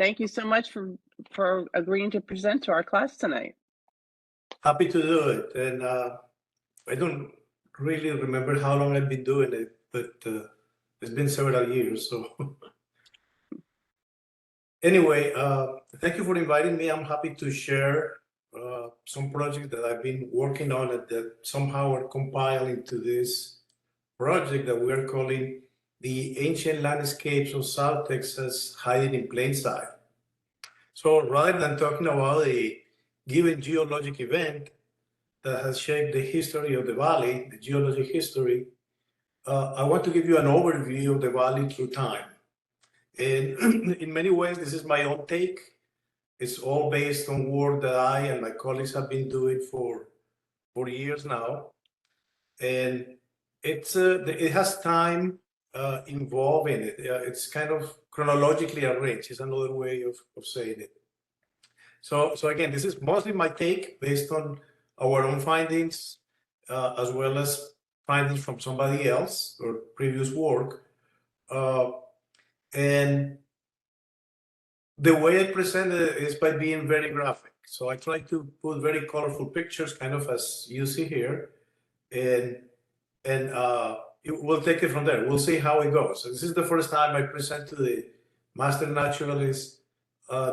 Thank you so much for agreeing to present to our class tonight. Happy to do it. And I don't really remember how long I've been doing it, but it's been several years. So anyway, thank you for inviting me. I'm happy to share some projects that I've been working on that somehow are compiled into this project that we are calling the Ancient Landscapes of South Texas Hiding in Plain Sight. So rather than talking about a given geologic event that has shaped the history of the valley, the geologic history, I want to give you an overview of the valley through time. And in many ways, this is my own take. It's all based on work that I and my colleagues have been doing for years now. And it has time involved in it. It's kind of chronologically arranged, is another way of saying it. So again, this is mostly my take based on our own findings, as well as findings from somebody else or previous work. And the way I present it is by being very graphic. So I try to put very colorful pictures, kind of as you see here, and we'll take it from there. We'll see how it goes. So this is the first time I present to the master naturalist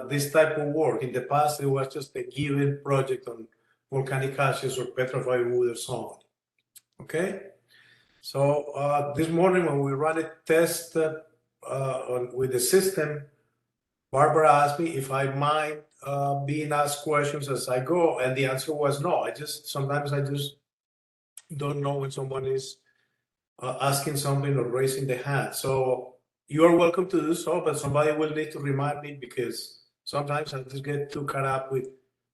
this type of work. In the past, it was just a given project on volcanic ashes or petrified wood or so on. Okay? So this morning when we ran a test with the system, Barbara asked me if I mind being asked questions as I go, and the answer was no. Sometimes I just don't know when someone is asking something or raising the hand. So you are welcome to do so, but somebody will need to remind me because sometimes I just get too caught up with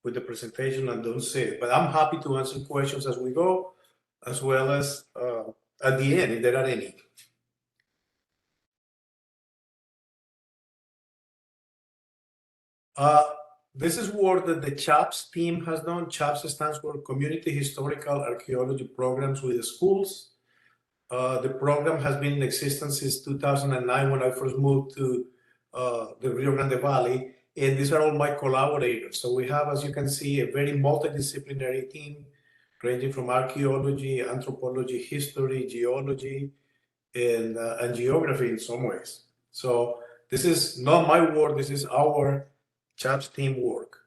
the presentation and don't say it. But I'm happy to answer questions as we go, as well as at the end, if there are any. This is work that the CHAPS team has done. CHAPS stands for Community Historical Archaeology Programs with the schools. The program has been in existence since 2009 when I first moved to the Rio Grande Valley, and these are all my collaborators. So we have, as you can see, a very multidisciplinary team ranging from archaeology, anthropology, history, geology, and geography in some ways. So this is not my work, this is our CHAPS team work.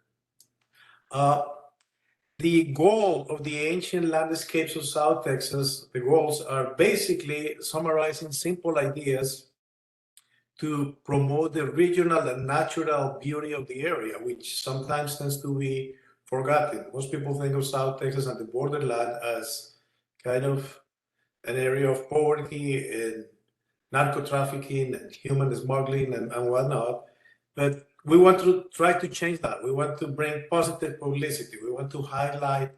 The goal of the Ancient Landscapes of South Texas, the goals are basically summarizing simple ideas to promote the regional and natural beauty of the area, which sometimes tends to be forgotten. Most people think of South Texas and the borderland as kind of an area of poverty and narco trafficking and human smuggling and whatnot. But we want to try to change that. We want to bring positive publicity. We want to highlight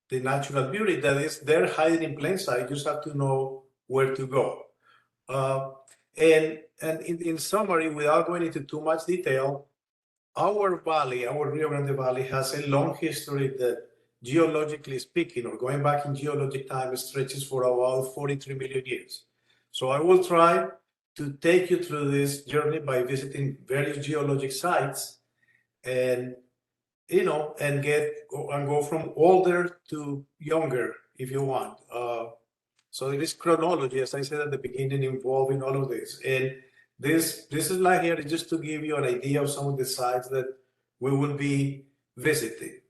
the natural beauty that is there hiding in plain sight. You just have to know where to go. And in summary, without going into too much detail, our valley, our Rio Grande Valley, has a long history that, geologically speaking, or going back in geologic time, stretches for about 43 million years. So I will try to take you through this journey by visiting various geologic sites and, and go from older to younger, if you want. So it is chronology, as I said at the beginning, involving all of this. And this slide here is just to give you an idea of some of the sites that we will be visiting.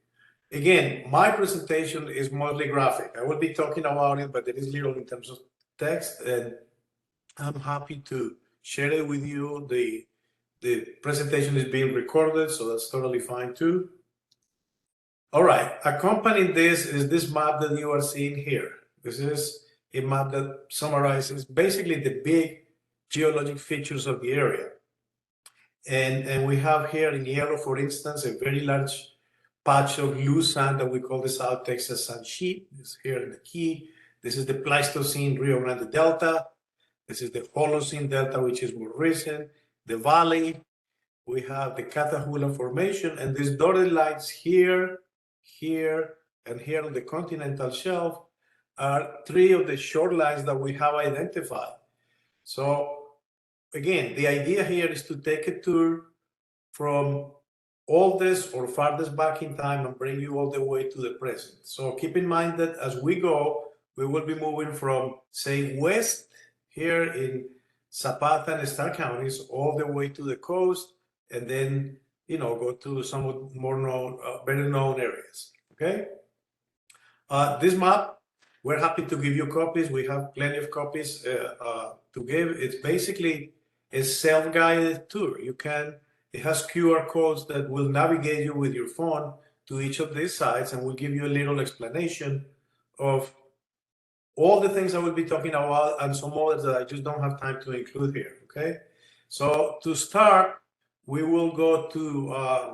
Again, my presentation is mostly graphic. I will be talking about it, but there is little in terms of text, and I'm happy to share it with you. The presentation is being recorded, so that's totally fine too. All right, accompanying this is this map that you are seeing here. This is a map that summarizes basically the big geologic features of the area. And we have here in yellow, for instance, a very large patch of loose sand that we call the South Texas sand sheet. This is here in the key. This is the Pleistocene Rio Grande Delta. This is the Holocene Delta, which is more recent. The valley, we have the Catahoula Formation, and these dotted lines here, here, and here on the continental shelf are three of the shorelines that we have identified. So again, the idea here is to take a tour from oldest or farthest back in time and bring you all the way to the present. So keep in mind that as we go, we will be moving from, say, west here in Zapata and Star counties all the way to the coast, and then, go to somewhat more known, better known areas, okay? This map, we're happy to give you copies. We have plenty of copies to give. It's basically a self-guided tour. It has QR codes that will navigate you with your phone to each of these sites, and will give you a little explanation of all the things I will be talking about and some others that I just don't have time to include here, okay? So to start, we will go to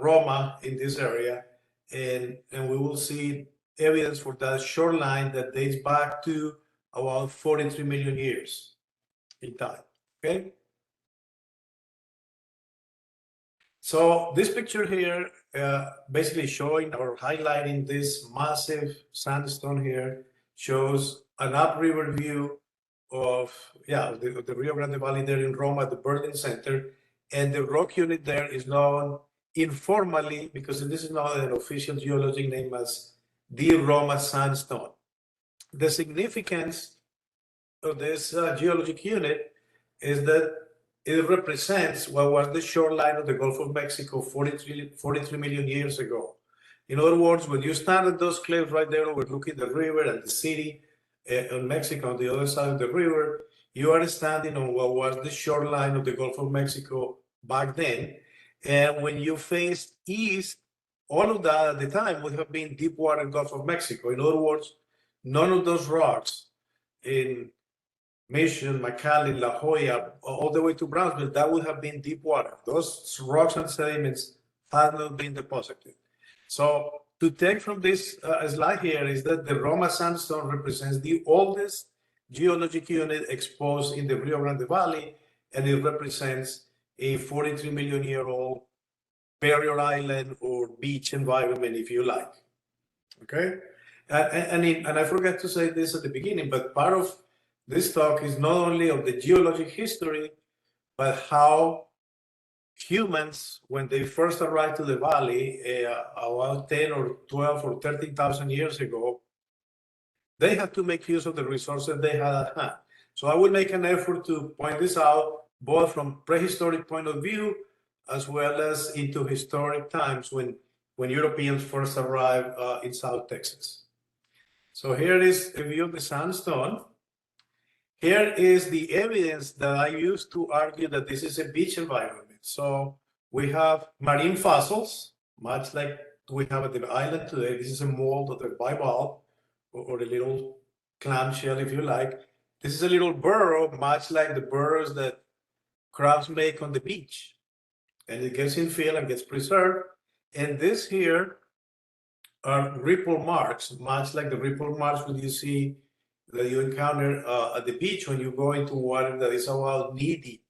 Roma in this area, and we will see evidence for that shoreline that dates back to about 43 million years in time, okay? So this picture here, basically showing or highlighting this massive sandstone here, shows an upriver view of the Rio Grande Valley there in Roma, the Berlin Center, and the rock unit there is known informally, because this is not an official geologic name, as the Roma sandstone. The significance of this geologic unit is that it represents what was the shoreline of the Gulf of Mexico 43 million years ago. In other words, when you stand at those cliffs right there overlooking the river and the city in Mexico on the other side of the river, you are standing on what was the shoreline of the Gulf of Mexico back then. And when you face east, all of that at the time would have been deep water Gulf of Mexico. In other words, none of those rocks in Mission, McAllen, La Jolla, all the way to Brownsville, that would have been deep water. Those rocks and sediments have not been deposited. So to take from this slide here is that the Roma sandstone represents the oldest geologic unit exposed in the Rio Grande Valley, and it represents a 43 million year old barrier island or beach environment, if you like. Okay, and I forgot to say this at the beginning, but part of this talk is not only of the geologic history, but how humans, when they first arrived to the valley about 10 or 12 or 13,000 years ago, they had to make use of the resources they had at hand. So I will make an effort to point this out, both from prehistoric point of view, as well as into historic times when Europeans first arrived in South Texas. So here is a view of the sandstone. Here is the evidence that I used to argue that this is a beach environment. So we have marine fossils, much like we have at the island today. This is a mold of the bivalve, or a little clamshell, if you like. This is a little burrow, much like the burrows that crabs make on the beach. And it gets infilled and gets preserved. And this here are ripple marks, much like the ripple marks that you see that you encounter at the beach when you go into water that is about knee deep.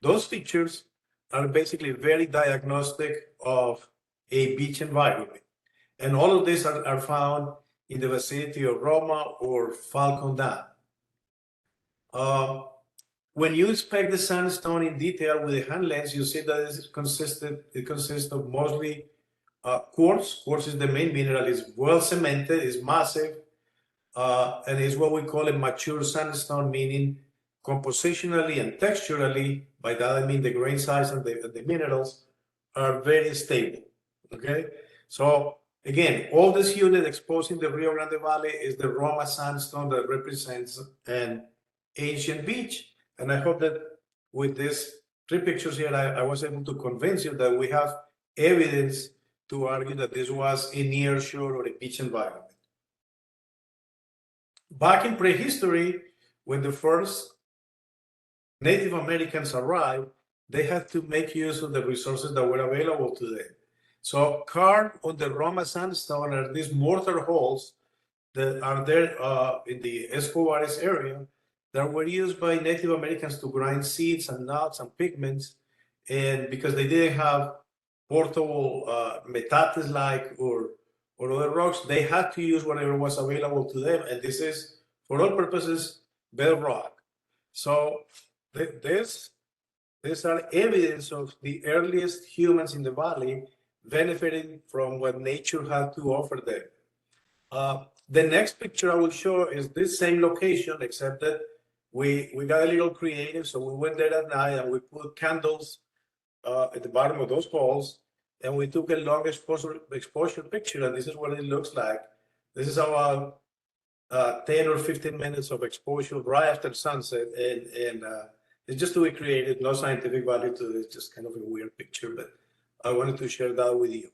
Those features are basically very diagnostic of a beach environment. And all of these are found in the vicinity of Roma or Falcon Dam. When you inspect the sandstone in detail with a hand lens, you see that it consists of mostly quartz. Quartz is the main mineral. It's well cemented, it's massive, and it's what we call a mature sandstone, meaning compositionally and texturally, by that I mean the grain size and the minerals are very stable, okay? So again, all this unit exposed in the Rio Grande Valley is the Roma sandstone that represents an ancient beach. And I hope that with these three pictures here, I was able to convince you that we have evidence to argue that this was a near shore or a beach environment. Back in prehistory, when the first Native Americans arrived, they had to make use of the resources that were available to them. So carved on the Roma sandstone are these mortar holes that are there in the Escobares area that were used by Native Americans to grind seeds and nuts and pigments. And because they didn't have portable metates-like or other rocks, they had to use whatever was available to them. And this is, for all purposes, bedrock. So this These are evidence of the earliest humans in the valley benefiting from what nature had to offer them. The next picture I will show is this same location, except that we got a little creative. So we went there at night and we put candles at the bottom of those holes, and we took a long exposure picture, and this is what it looks like. This is about 10 or 15 minutes of exposure right after sunset, and it's just to be creative, no scientific value to it, it's just kind of a weird picture, but I wanted to share that with you.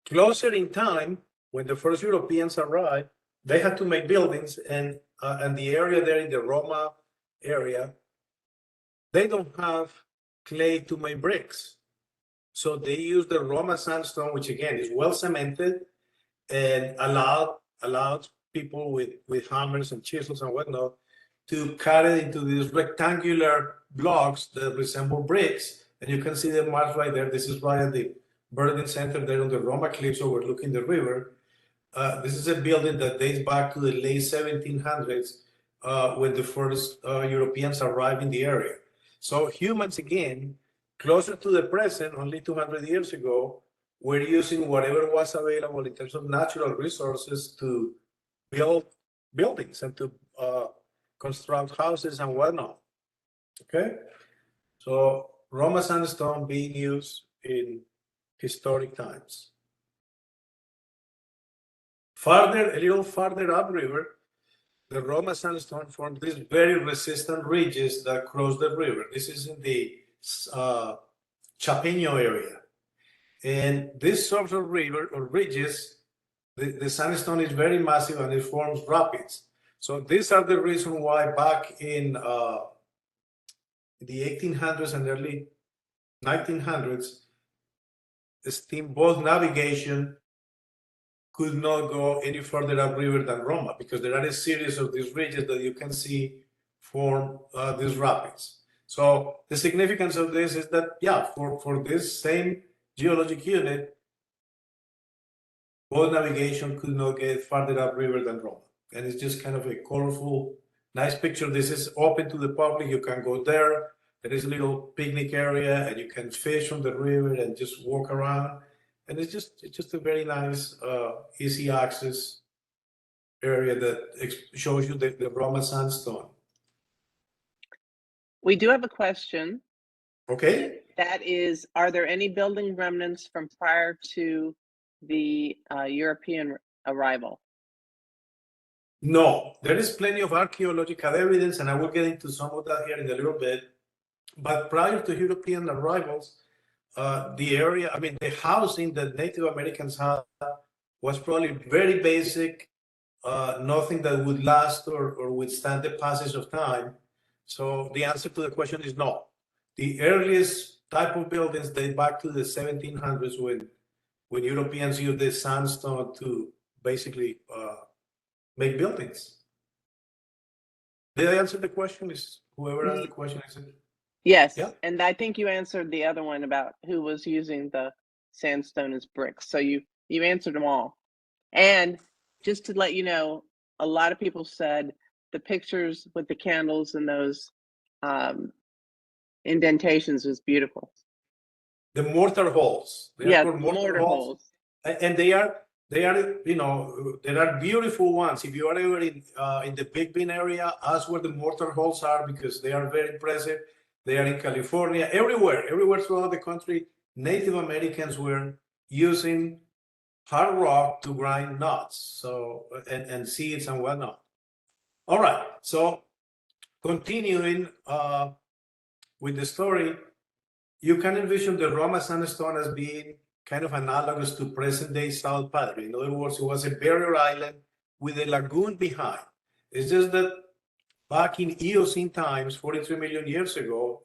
Closer in time, when the first Europeans arrived, they had to make buildings, and the area there in the Roma area, they don't have clay to make bricks. So they use the Roma sandstone, which again is well cemented and allowed people with hammers and chisels and whatnot to cut it into these rectangular blocks that resemble bricks. And you can see the marks right there. This is right at the Burden Center there on the Roma Cliffs overlooking the river. This is a building that dates back to the late 1700s when the first Europeans arrived in the area. So humans, again, closer to the present, only 200 years ago, were using whatever was available in terms of natural resources to build buildings and to construct houses and whatnot. Okay? So Roma sandstone being used in historic times. A little farther upriver, the Roma sandstone formed these very resistant ridges that cross the river. This is in the Chapinho area. And this sort of river or ridges, the sandstone is very massive and it forms rapids. So these are the reason why back in the 1800s and early 1900s, steamboat navigation could not go any further upriver than Roma, because there are a series of these ridges that you can see form these rapids. So the significance of this is that, yeah, for this same geologic unit, boat navigation could not get farther upriver than Roma. And it's just kind of a colorful, nice picture. This is open to the public. You can go there. There is a little picnic area, and you can fish on the river and just walk around. And it's just a very nice, easy access area that shows you the Roma sandstone. We do have a question. Okay. That is, are there any building remnants from prior to the European arrival? No, there is plenty of archaeological evidence, and I will get into some of that here in a little bit. But prior to European arrivals, the area, I mean, the housing that Native Americans had was probably very basic, nothing that would last or withstand the passage of time. So the answer to the question is no. The earliest type of buildings date back to the 1700s when Europeans used the sandstone to basically make buildings. Did I answer the question? Is whoever asked the question, is it? Yes, Yeah. and I think you answered the other one about who was using the sandstone as bricks. So you answered them all. And just to let you know, a lot of people said the pictures with the candles and those indentations was beautiful. The mortar holes. They are mortar holes. And they are, you know, there are beautiful ones. If you are ever in the Big Bend area, ask where the mortar holes are, because they are very impressive. They are in California, everywhere throughout the country. Native Americans were using hard rock to grind nuts, so and seeds and whatnot. All right, so continuing with the story, you can envision the Roma sandstone as being kind of analogous to present-day South Padre. In other words, it was a barrier island with a lagoon behind. It's just that back in Eocene times, 43 million years ago,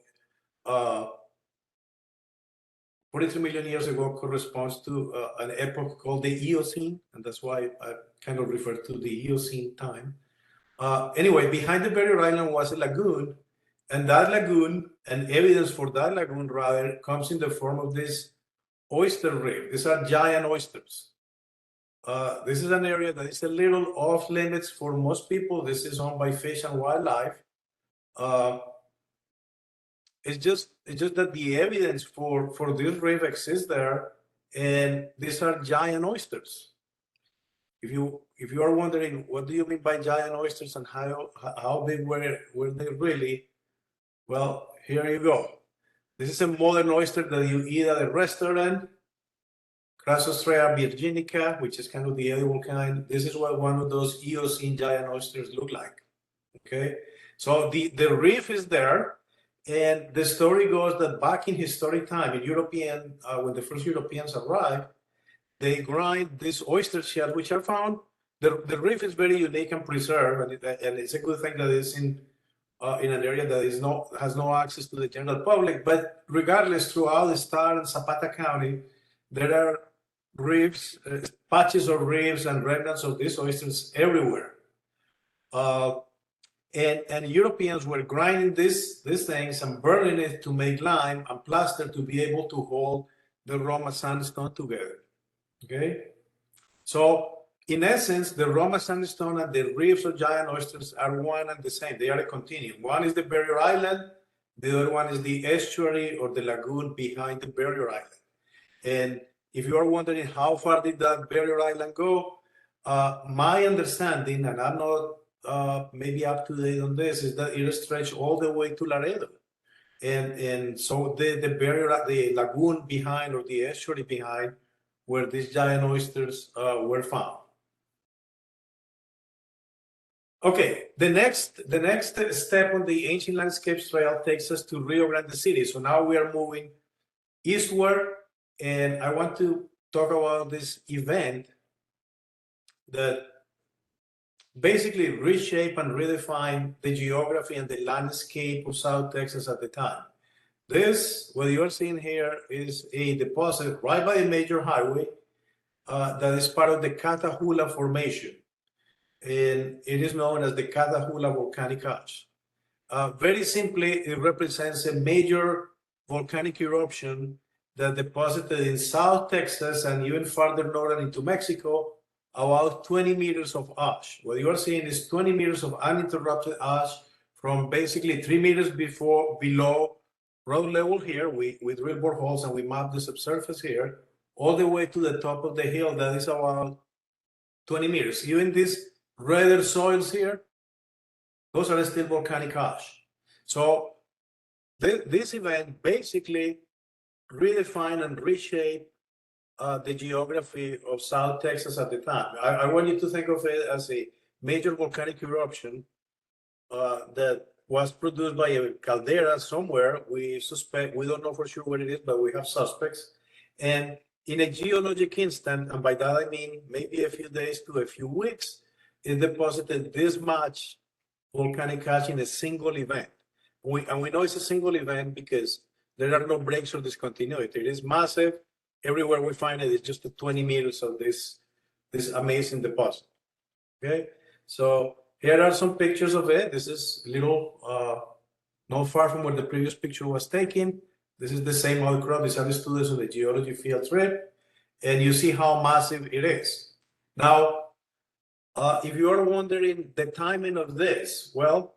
43 million years ago corresponds to an epoch called the Eocene, and that's why I kind of refer to the Eocene time. Anyway, behind the barrier island was a lagoon, and that lagoon, and evidence for that lagoon rather, comes in the form of this oyster reef. These are giant oysters. This is an area that is a little off limits for most people. This is owned by Fish and Wildlife. Uh, it's just that the evidence for this reef exists there, and these are giant oysters. If you are wondering what do you mean by giant oysters and how big were they really, well, here you go. This is a modern oyster that you eat at a restaurant. Crassostrea virginica, which is kind of the edible kind. This is what one of those Eocene giant oysters look like. Okay, so the reef is there, and the story goes that back in historic time, in when the first Europeans arrived, they grind these oyster shells, which are found. The reef is very unique and preserved, and it's a good thing that it's in an area that has no access to the general public. But regardless, throughout the Star and Zapata County, there are reefs, patches of reefs, and remnants of these oysters everywhere. And Europeans were grinding these things and burning it to make lime and plaster to be able to hold the Roma sandstone together. Okay, so in essence, the Roma sandstone and the reefs of giant oysters are one and the same. They are a continuum. One is the barrier island, the other one is the estuary or the lagoon behind the barrier island. And if you are wondering how far did that barrier island go, my understanding, and I'm not maybe up to date on this, is that it stretched all the way to Laredo. And so the barrier, the lagoon behind, or the estuary behind, where these giant oysters were found. Okay, the next step on the Ancient Landscapes Trail takes us to Rio Grande City. So now we are moving eastward, and I want to talk about this event that basically reshape and redefine the geography and the landscape of South Texas at the time. This, what you are seeing here, is a deposit right by a major highway that is part of the Catahoula Formation. And it is known as the Catahoula Volcanic Ash. Very simply, it represents a major volcanic eruption that deposited in South Texas and even farther northern into Mexico about 20 meters of ash. What you are seeing is 20 meters of uninterrupted ash from basically 3 meters below road level here. We drill boreholes and we map the subsurface here, all the way to the top of the hill that is about 20 meters. Even these redder soils here, those are still volcanic ash. So this event basically redefined and reshaped the geography of South Texas at the time. I want you to think of it as a major volcanic eruption that was produced by a caldera somewhere. We suspect, we don't know for sure what it is, but we have suspects. And in a geologic instant, and by that I mean maybe a few days to a few weeks, it deposited this much volcanic ash in a single event. And we know it's a single event because there are no breaks or discontinuity. It is massive. Everywhere we find it, it's just 20 meters of this amazing deposit. Okay, so here are some pictures of it. This is a little not far from where the previous picture was taken. This is the same outcrop. These are the students on the geology field trip, and you see how massive it is. Now, if you are wondering the timing of this, well,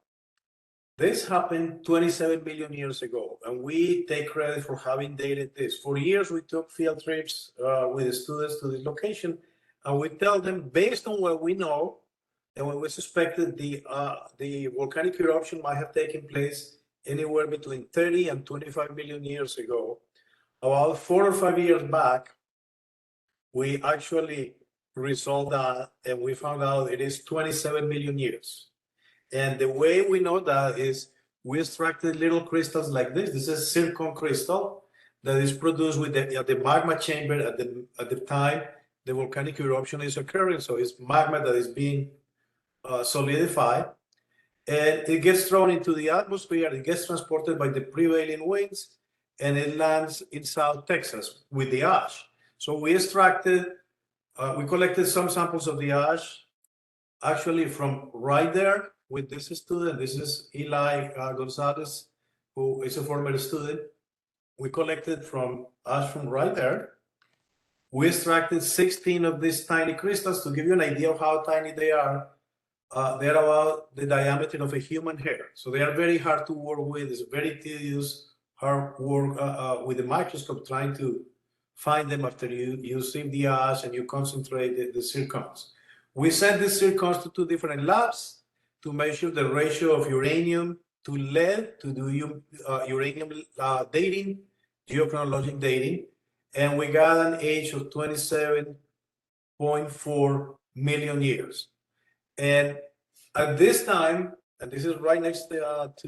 this happened 27 million years ago, and we take credit for having dated this. For years, we took field trips with the students to this location, and we tell them, based on what we know, and when we suspected the volcanic eruption might have taken place anywhere between 30 and 25 million years ago, about 4 or 5 years back, we actually resolved that, and we found out it is 27 million years. And the way we know that is we extracted little crystals like this. This is zircon crystal that is produced with the magma chamber at the time the volcanic eruption is occurring. So it's magma that is being solidified, and it gets thrown into the atmosphere. It gets transported by the prevailing winds, and it lands in South Texas with the ash. So we collected some samples of the ash, actually from right there with this student. This is Eli Gonzalez, who is a former student. We collected ash from right there. We extracted 16 of these tiny crystals to give you an idea of how tiny they are. they're about the diameter of a human hair. So they are very hard to work with. It's very tedious, hard work with the microscope trying to find them after you sieve the ash and you concentrate the zircons. We sent the zircons to 2 different labs to measure the ratio of uranium to lead to do uranium dating, geochronologic dating, and we got an age of 27.4 million years. And at this time, and this is right next it's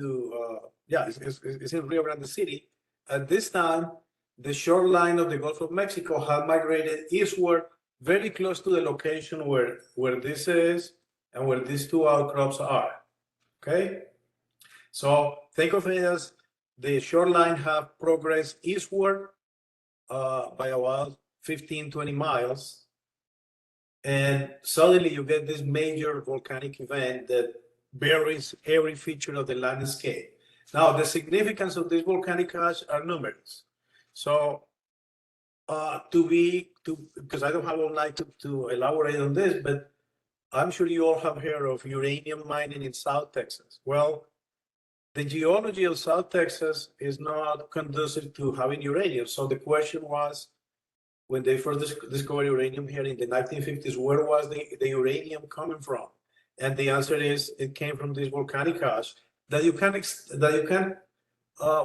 in Rio Grande City. At this time, the shoreline of the Gulf of Mexico had migrated eastward, very close to the location where this is and where these 2 outcrops are. Okay, so think of it as the shoreline have progressed eastward by about 15-20 miles, and suddenly you get this major volcanic event that buries every feature of the landscape. Now, the significance of this volcanic ash are numerous. So, because I don't have all night to elaborate on this, but I'm sure you all have heard of uranium mining in South Texas. Well, the geology of South Texas is not conducive to having uranium. So the question was, when they first discovered uranium here in the 1950s, where was the uranium coming from? And the answer is it came from this volcanic ash that you can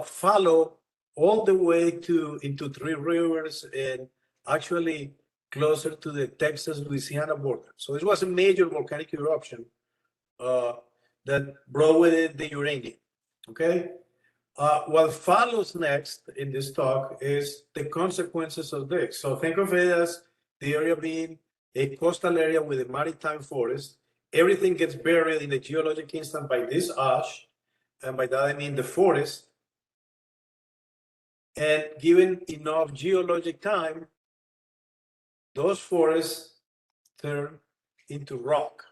follow all the way into 3 rivers and actually closer to the Texas-Louisiana border. So this was a major volcanic eruption that brought with it the uranium. Okay. What follows next in this talk is the consequences of this. So think of it as the area being a coastal area with a maritime forest. Everything gets buried in the geologic instant by this ash, and by that I mean the forest. And given enough geologic time, those forests turn into rock.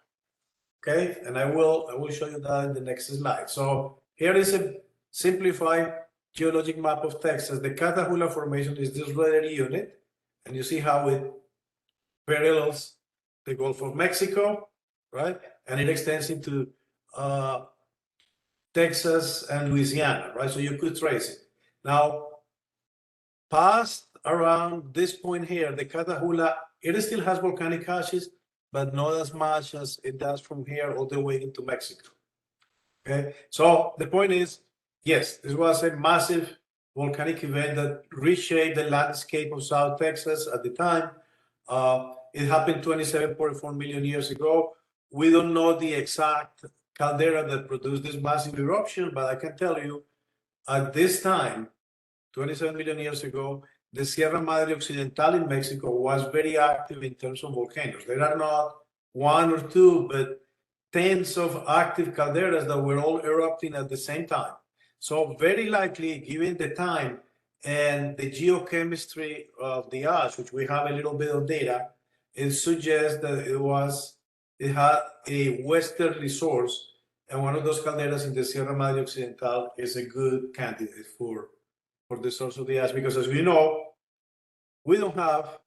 Okay, and I will show you that in the next slide. So here is a simplified geologic map of Texas. The Catahoula Formation is this red unit, and you see how it parallels the Gulf of Mexico, right? And it extends into Texas and Louisiana, right? So you could trace it. Now, past around this point here, the Catahoula, it still has volcanic ashes, but not as much as it does from here all the way into Mexico. Okay, so the point is, yes, this was a massive volcanic event that reshaped the landscape of South Texas at the time. It happened 27.4 million years ago. We don't know the exact caldera that produced this massive eruption, but I can tell you at this time, 27 million years ago, the Sierra Madre Occidental in Mexico was very active in terms of volcanoes. There are not 1 or 2, but tens of active calderas that were all erupting at the same time. So very likely, given the time and the geochemistry of the ash, which we have a little bit of data, it suggests that it had a westerly source, and one of those calderas in the Sierra Madre Occidental is a good candidate for the source of the ash, because as we know, we don't have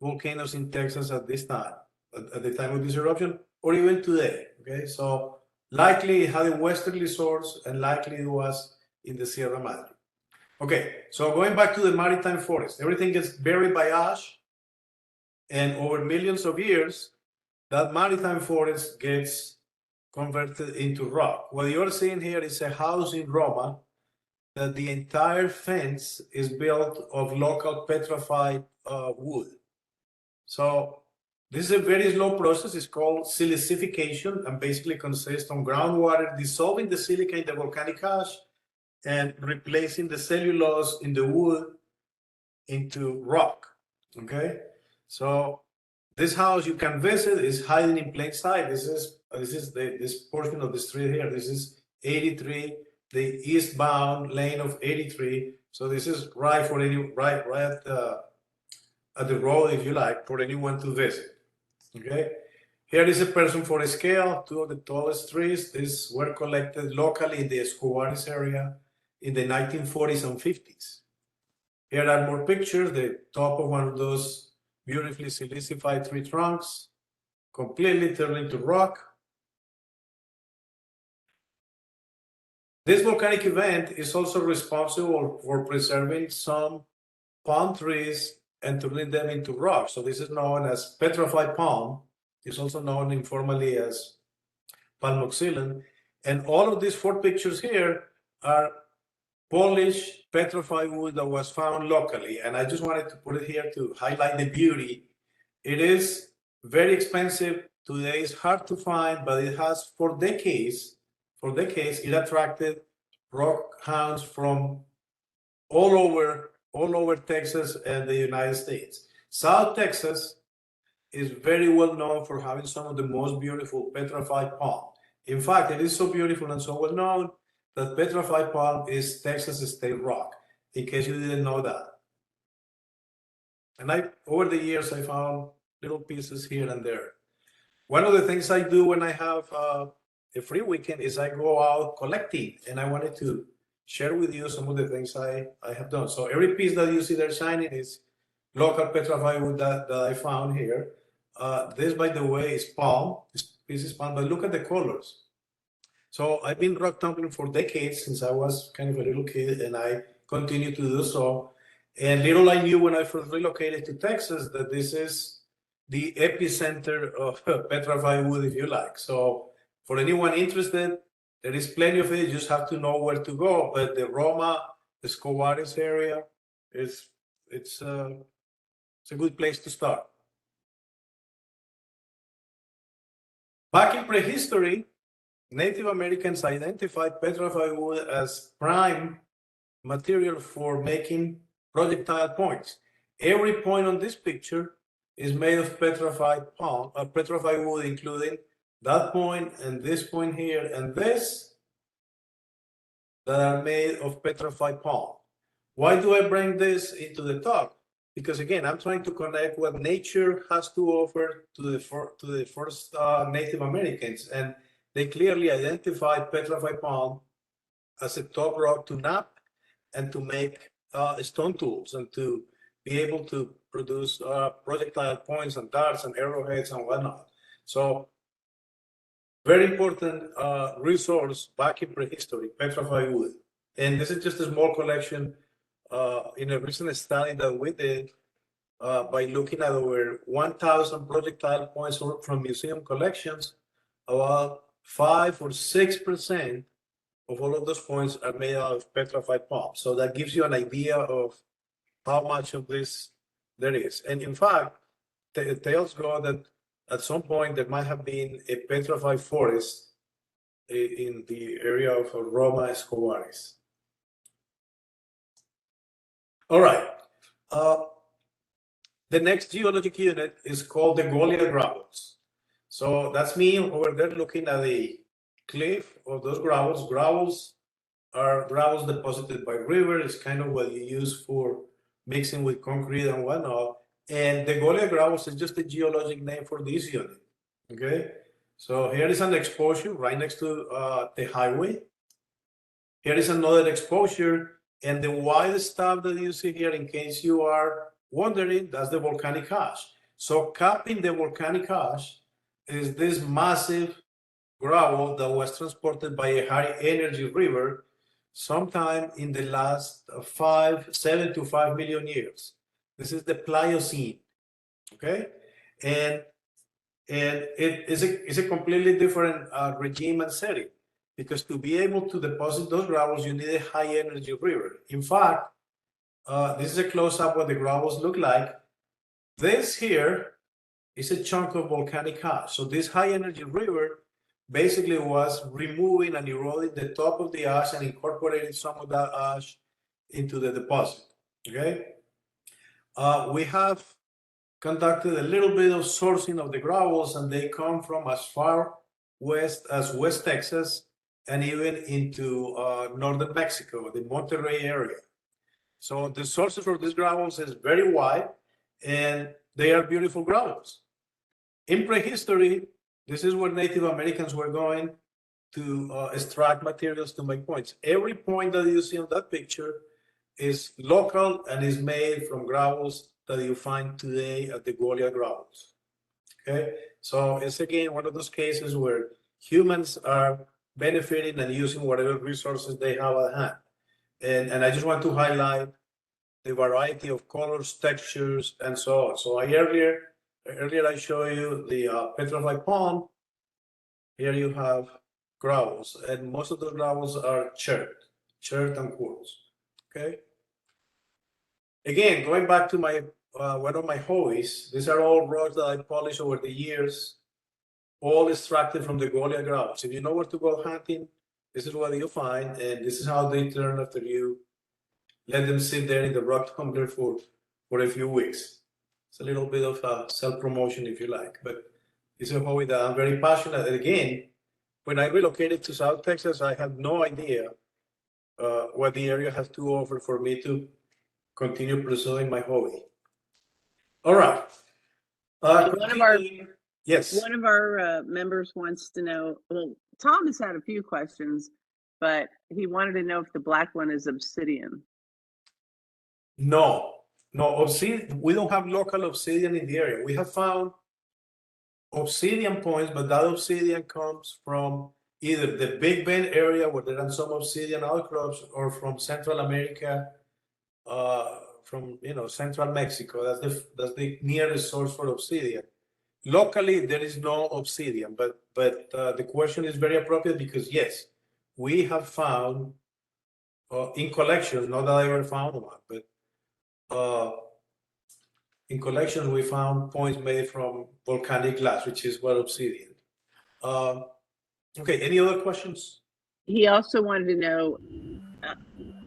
volcanoes in Texas at this time, at the time of this eruption, or even today. Okay, so likely it had a westerly source, and likely it was in the Sierra Madre. Okay, so going back to the maritime forest, everything gets buried by ash, and over millions of years, that maritime forest gets converted into rock. What you're seeing here is a house in Roma that the entire fence is built of local petrified wood. So this is a very slow process. It's called silicification, and basically consists on groundwater dissolving the silica in the volcanic ash and replacing the cellulose in the wood into rock. Okay, so this house you can visit is hiding in plain sight. This is this portion of the street here. This is 83, the eastbound lane of 83. So this is right at the road, if you like, for anyone to visit. Okay, here is a person for a scale. 2 of the tallest trees. These were collected locally in the Escobares area in the 1940s and 50s. Here are more pictures. The top of one of those beautifully silicified tree trunks, completely turned into rock. This volcanic event is also responsible for preserving some palm trees and turning them into rock. So this is known as petrified palm. It's also known informally as palmoxylon. And all of these 4 pictures here are polished petrified wood that was found locally. And I just wanted to put it here to highlight the beauty. It is very expensive. Today it's hard to find, but it has for decades, it attracted rock hounds from all over Texas and the United States. South Texas is very well known for having some of the most beautiful petrified palm. In fact, it is so beautiful and so well known that petrified palm is Texas state rock, in case you didn't know that. And over the years, I found little pieces here and there. One of the things I do when I have a free weekend is I go out collecting, and I wanted to share with you some of the things I have done. So every piece that you see there shining is local petrified wood that I found here. This, by the way, is palm. This piece is palm, but look at the colors. So I've been rock tumbling for decades since I was kind of a little kid, and I continue to do so. And little I knew when I first relocated to Texas that this is the epicenter of petrified wood, if you like. So for anyone interested, there is plenty of it. You just have to know where to go. But the Roma, the Escobares area, it's a good place to start. Back in prehistory, Native Americans identified petrified wood as prime material for making projectile points. Every point on this picture is made of petrified wood, including that point and this point here and this, that are made of petrified palm. Why do I bring this into the talk? Because again, I'm trying to connect what nature has to offer to the first Native Americans, and they clearly identified petrified palm as a top rock to knap and to make stone tools and to be able to produce projectile points and darts and arrowheads and whatnot. So very important resource back in prehistory, petrified wood. And this is just a small collection in a recent study that we did by looking at over 1,000 projectile points from museum collections. About 5 or 6% of all of those points are made out of petrified palm. So that gives you an idea of how much of this there is. And in fact, the tales go that at some point there might have been a petrified forest in the area of Roma Escobares. All right. The next geologic unit is called the Goliath gravels. So that's me over there looking at the cliff of those gravels. Gravels are gravels deposited by river. It's kind of what you use for mixing with concrete and whatnot. And the Goliath gravels is just a geologic name for this unit. Okay, so here is an exposure right next to the highway. Here is another exposure, and the white stuff that you see here, in case you are wondering, that's the volcanic ash. So capping the volcanic ash is this massive gravel that was transported by a high energy river sometime in the last 7 to 5 million years. This is the Pliocene, okay? And it is a completely different regime and setting, because to be able to deposit those gravels, you need a high energy river. In fact, this is a close-up what the gravels look like. This here is a chunk of volcanic ash. So this high energy river basically was removing and eroding the top of the ash and incorporating some of that ash into the deposit, okay? We have conducted a little bit of sourcing of the gravels, and they come from as far west as West Texas and even into northern Mexico, the Monterrey area. So the sources for these gravels is very wide, and they are beautiful gravels. In prehistory, this is where Native Americans were going to extract materials to make points. Every point that you see on that picture is local and is made from gravels that you find today at the Goliath gravels. Okay, so it's again one of those cases where humans are benefiting and using whatever resources they have at hand. And I just want to highlight the variety of colors, textures, and so on. So earlier I showed you the petrified pond. Here you have gravels, and most of the gravels are chert and quartz. Okay. Again, going back to my one of my hobbies, these are all rocks that I polished over the years, all extracted from the Goliath gravels. If you know where to go hunting, this is what you find, and this is how they turn after you let them sit there in the rock tumbler for a few weeks. It's a little bit of self-promotion, if you like, but it's a hobby that I'm very passionate. And again, when I relocated to South Texas, I had no idea what the area has to offer for me to continue pursuing my hobby. All right. Yes. One of our members wants to know, well, Tom has had a few questions, but he wanted to know if the black one is obsidian. No, obsidian. We don't have local obsidian in the area. We have found obsidian points, but that obsidian comes from either the Big Bend area where there are some obsidian outcrops, or from Central America, from Central Mexico. That's the nearest source for obsidian. Locally, there is no obsidian, but the question is very appropriate because yes, we have found in collections, not that I ever found one, but in collections we found points made from volcanic glass, which is what obsidian. Okay, any other questions? He also wanted to know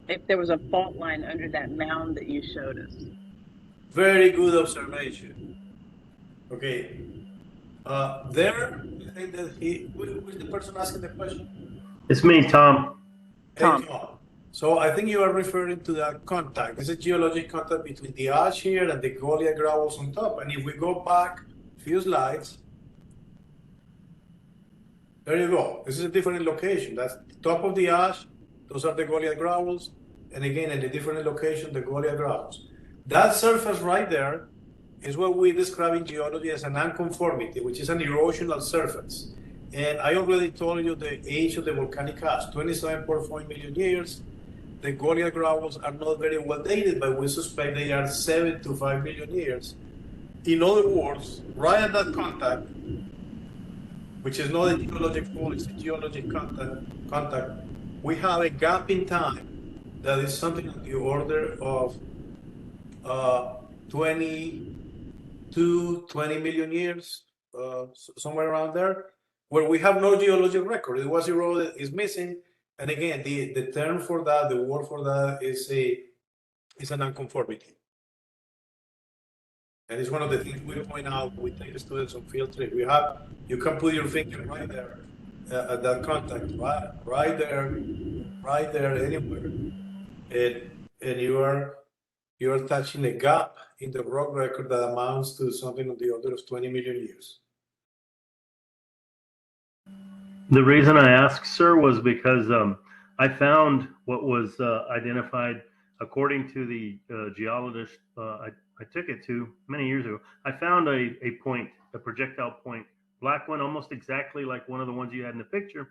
if there was a fault line under that mound that you showed us. Very good observation. Okay. There, I think that who is the person asking the question? It's me, Tom. Hey, Tom. So I think you are referring to that contact. There's a geologic contact between the ash here and the Goliath gravels on top. And if we go back a few slides, there you go. This is a different location. That's the top of the ash. Those are the Goliath gravels. And again, in a different location, the Goliath gravels. That surface right there is what we describe in geology as a nonconformity, which is an erosional surface. And I already told you the age of the volcanic ash, 27.4 million years. The Goliath gravels are not very well dated, but we suspect they are 7 to 5 million years. In other words, right at that contact, which is not a geologic fault, it's a geologic contact, we have a gap in time that is something on the order of 20 million years, somewhere around there, where we have no geologic record. It was eroded, it's missing. And again, the term for that, the word for that is a nonconformity. And it's one of the things we point out. We take the students on field trip. You can put your finger right there at that contact, right there, anywhere, and you are touching a gap in the rock record that amounts to something on the order of 20 million years. The reason I asked, sir, was because I found what was identified according to the geologist I took it to many years ago. I found a point, a projectile point, black one, almost exactly like one of the ones you had in the picture.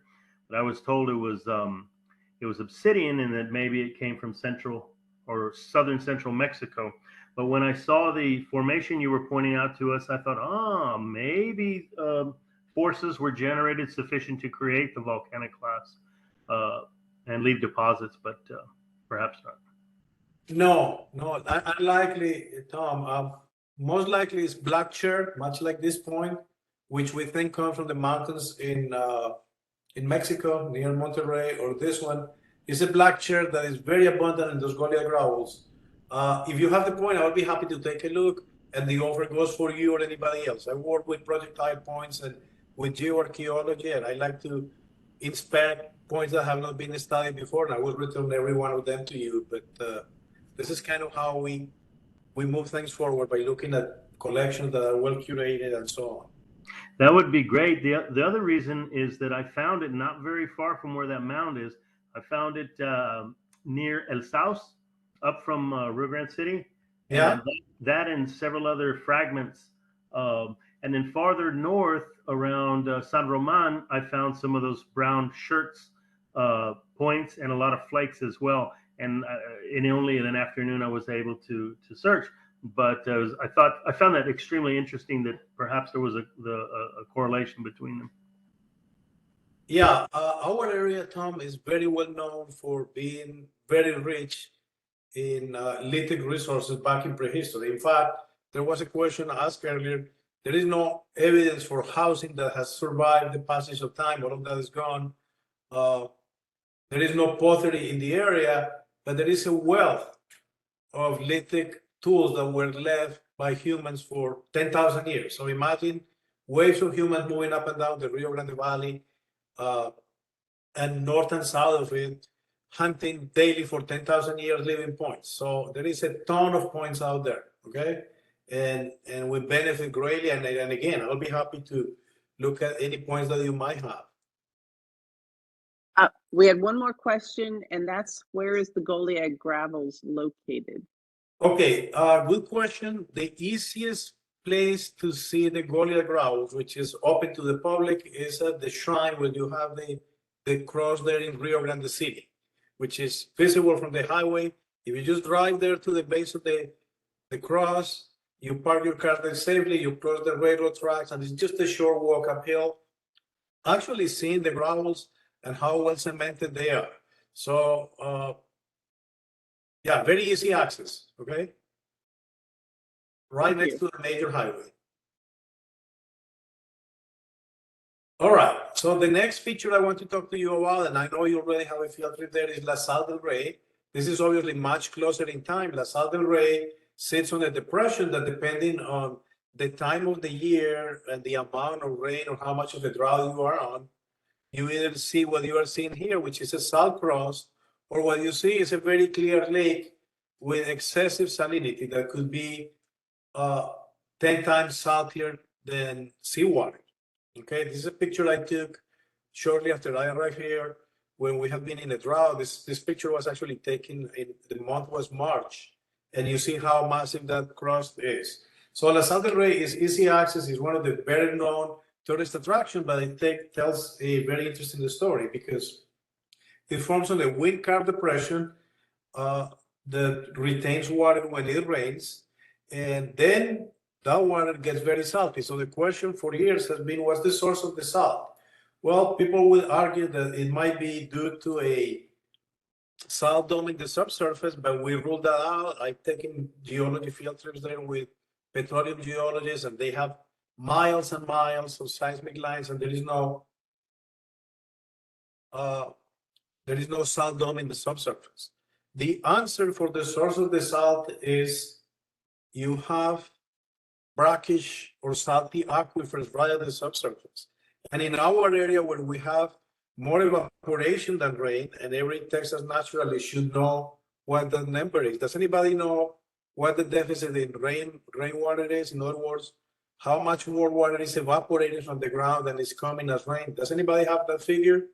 But I was told it was obsidian, and that maybe it came from central or southern central Mexico. But when I saw the formation you were pointing out to us, I thought, maybe forces were generated sufficient to create the volcanic glass and leave deposits, but perhaps not. No, unlikely, Tom. Most likely it's black chert, much like this point, which we think comes from the mountains in Mexico near Monterrey, or this one is a black chert that is very abundant in those Goliath gravels. If you have the point, I would be happy to take a look, and the offer goes for you or anybody else. I work with projectile points and with geoarchaeology, and I like to inspect points that have not been studied before, and I will return every one of them to you. But this is kind of how we move things forward, by looking at collections that are well curated and so on. That would be great. The other reason is that I found it not very far from where that mound is. I found it near El Saus, up from Rio Grande City. Yeah. And that and several other fragments. And And then farther north around San Roman, I found some of those brown shirts points and a lot of flakes as well. And only in an afternoon I was able to search. But I found that extremely interesting that perhaps there was a correlation between them. Yeah, our area, Tom, is very well known for being very rich in lithic resources back in prehistory. In fact, there was a question asked earlier. There is no evidence for housing that has survived the passage of time. All of that is gone. There is no pottery in the area, but there is a wealth of lithic tools that were left by humans for 10,000 years. So imagine waves of humans moving up and down the Rio Grande Valley and north and south of it, hunting daily for 10,000 years, leaving points. So there is a ton of points out there, okay? And we benefit greatly. And again, I'll be happy to look at any points that you might have. We had one more question, and that's, where is the Goliad Gravels located? Okay, good question. The easiest place to see the Goliad Gravels, which is open to the public, is at the shrine where you have the cross there in Rio Grande City, which is visible from the highway. If you just drive there to the base of the cross, you park your car there safely, you cross the railroad tracks, and it's just a short walk uphill. Actually seeing the gravels and how well cemented they are. So, yeah, very easy access, okay? Right next to the major highway. All right, so the next feature I want to talk to you about, and I know you already have a field trip there, is La Salle del Rey. This is obviously much closer in time. La Salle del Rey sits on a depression that, depending on the time of the year and the amount of rain or how much of a drought you are on, you either see what you are seeing here, which is a salt cross, or what you see is a very clear lake with excessive salinity that could be 10 times saltier than seawater. Okay, this is a picture I took shortly after I arrived here when we have been in a drought. This picture was actually taken in, the month was March, and you see how massive that cross is. So La Salle del Rey is easy access, is one of the better known tourist attractions, but it tells a very interesting story because it forms on a wind carved depression that retains water when it rains, and then that water gets very salty. So the question for years has been, what's the source of the salt? Well, people will argue that it might be due to a salt dome in the subsurface, but we ruled that out. I've taken geology field trips there with petroleum geologists, and they have miles and miles of seismic lines, and there is no salt dome in the subsurface. The answer for the source of the salt is you have brackish or salty aquifers right at the subsurface. And in our area where we have more evaporation than rain, and every Texas naturalist should know what that number is. Does anybody know what the deficit in rainwater is? In other words, how much more water is evaporated from the ground than is coming as rain? Does anybody have that figure?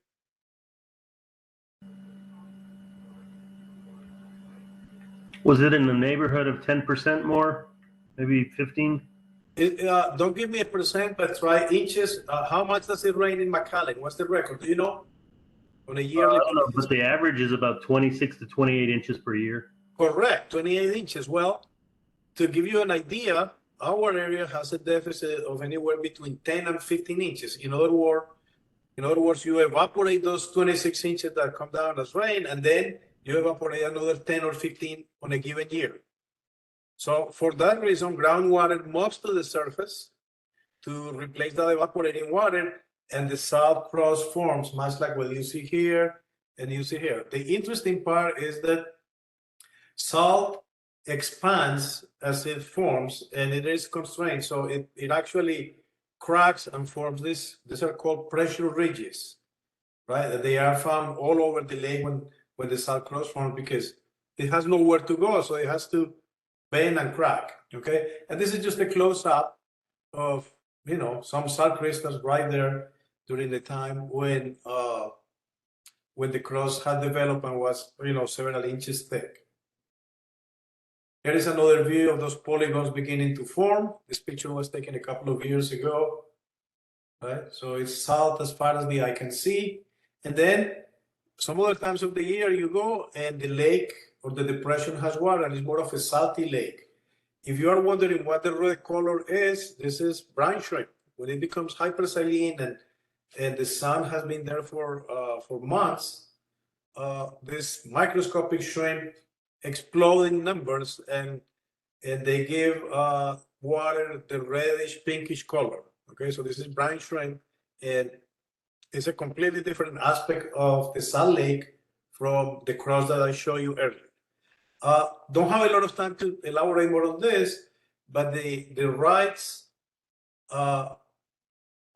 Was it in the neighborhood of 10% more? Maybe 15? Don't give me a percent, but try inches. How much does it rain in McAllen? What's the record? Do you know? On a yearly I don't know, but the average is about 26 to 28 inches per year. Correct, 28 inches. Well, to give you an idea, our area has a deficit of anywhere between 10 and 15 inches. In other words, you evaporate those 26 inches that come down as rain, and then you evaporate another 10 or 15 on a given year. So for that reason, groundwater moves to the surface to replace that evaporating water, and the salt cross forms, much like what you see here and you see here. The interesting part is that salt expands as it forms, and it is constrained. So it actually cracks and forms this. These are called pressure ridges, right? They are found all over the lake when the salt cross forms because it has nowhere to go, so it has to bend and crack. Okay, and this is just a close-up of some salt crystals right there during the time when the cross had developed and was several inches thick. Here is another view of those polygons beginning to form. This picture was taken a couple of years ago, right? So it's salt as far as the eye can see. And then some other times of the year you go and the lake or the depression has water and it's more of a salty lake. If you are wondering what the red color is, this is brine shrimp. When it becomes hypersaline and the sun has been there for months, this microscopic shrimp explode in numbers and they give water the reddish pinkish color. Okay, so this is brine shrimp, and it's a completely different aspect of the salt lake from the cross that I showed you earlier. Don't have a lot of time to elaborate more on this, but the rights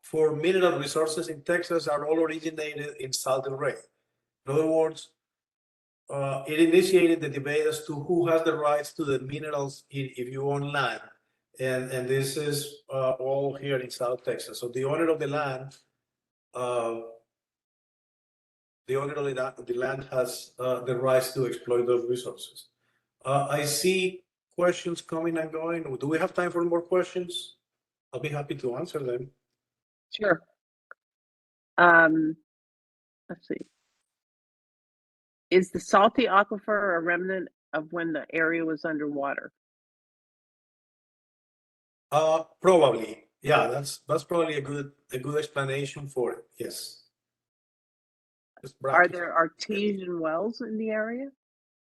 for mineral resources in Texas are all originated in Salt Del Rey. In other words, it initiated the debate as to who has the rights to the minerals if you own land. And this is all here in South Texas. So the owner of the land, has the rights to exploit those resources. I see questions coming and going. Do we have time for more questions? I'll be happy to answer them. Sure. Let's see. Is the salty aquifer a remnant of when the area was underwater? Probably. Yeah, that's probably a good explanation for it. Yes. Are there artesian wells in the area?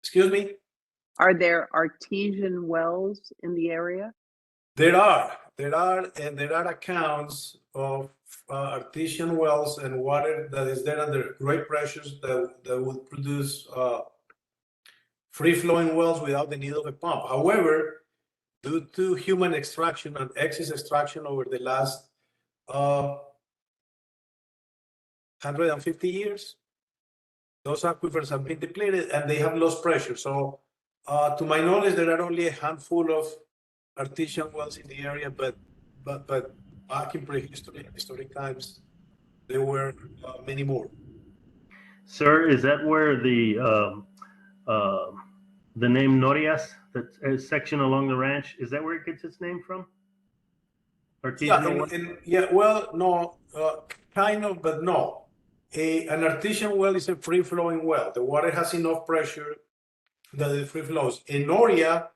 Excuse me? Are there artesian wells in the area? There are accounts of artesian wells and water that is there under great pressures that would produce free-flowing wells without the need of a pump. However, due to human extraction and excess extraction over the last 150 years, those aquifers have been depleted and they have lost pressure. So to my knowledge, there are only a handful of artesian wells in the area, but back in historic times, there were many more. Sir, is that where the name Norias, that section along the ranch, is that where it gets its name from? Yeah, well, no, kind of, but no. An artesian well is a free-flowing well. The water has enough pressure that it free flows. In Noria,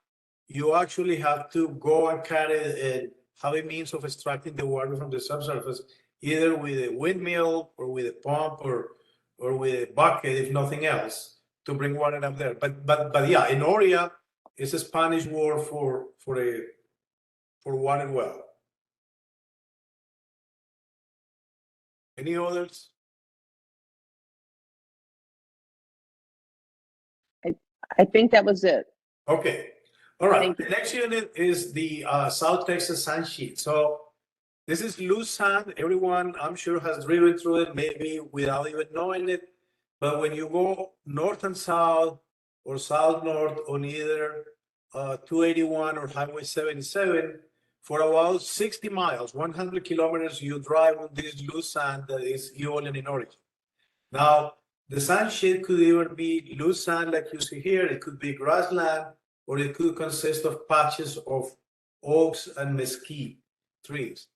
you actually have to go and carry and have a means of extracting the water from the subsurface, either with a windmill or with a pump or with a bucket, if nothing else, to bring water up there. But yeah, in Noria, it's a Spanish word for water well. Any others? I think that was it. Okay. All right. The next unit is the South Texas sand sheet. So this is loose sand. Everyone, I'm sure, has driven through it, maybe without even knowing it. But when you go north and south or south-north on either 281 or Highway 77, for about 60 miles, 100 kilometers, you drive on this loose sand that is eolian in origin. Now, the sand sheet could either be loose sand like you see here, it could be grassland, or it could consist of patches of oaks and mesquite trees.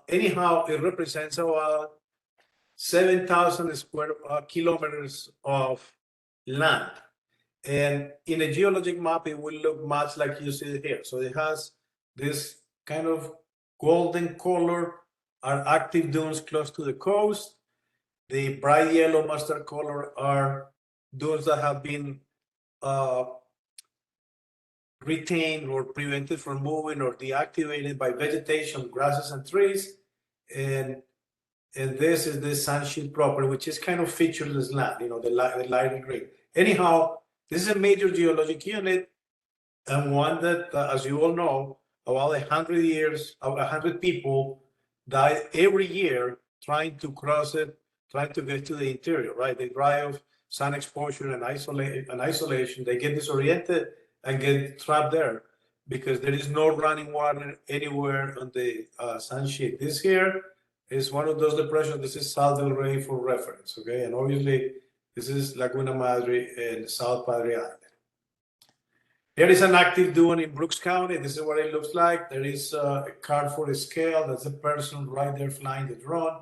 Anyhow, it represents about 7,000 square kilometers of land. And in a geologic map, it will look much like you see here. So it has this kind of golden color, are active dunes close to the coast. The bright yellow mustard color are dunes that have been retained or prevented from moving or deactivated by vegetation, grasses and trees. And this is the sand sheet proper, which is kind of featureless land, the lighter green. Anyhow, this is a major geologic unit and one that, as you all know, about 100 people die every year trying to cross it, trying to get to the interior, right? They die of sun exposure and isolation. They get disoriented and get trapped there because there is no running water anywhere on the sand sheet. This here is one of those depressions. This is Salt Del Rey for reference, okay? And obviously, this is Laguna Madre and South Padre Island. Here is an active dune in Brooks County. This is what it looks like. There is a card for the scale. That's a person right there flying the drone.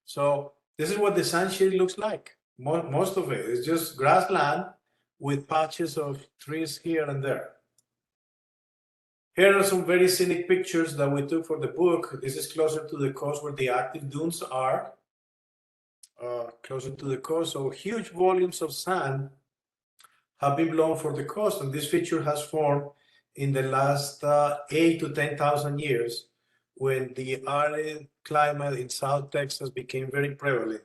So this is what the sunshade looks like. Most of it is just grassland with patches of trees here and there. Here are some very scenic pictures that we took for the book. This is closer to the coast where the active dunes are, closer to the coast. So huge volumes of sand have been blown for the coast, and this feature has formed in the last 8 to 10,000 years when the arid climate in South Texas became very prevalent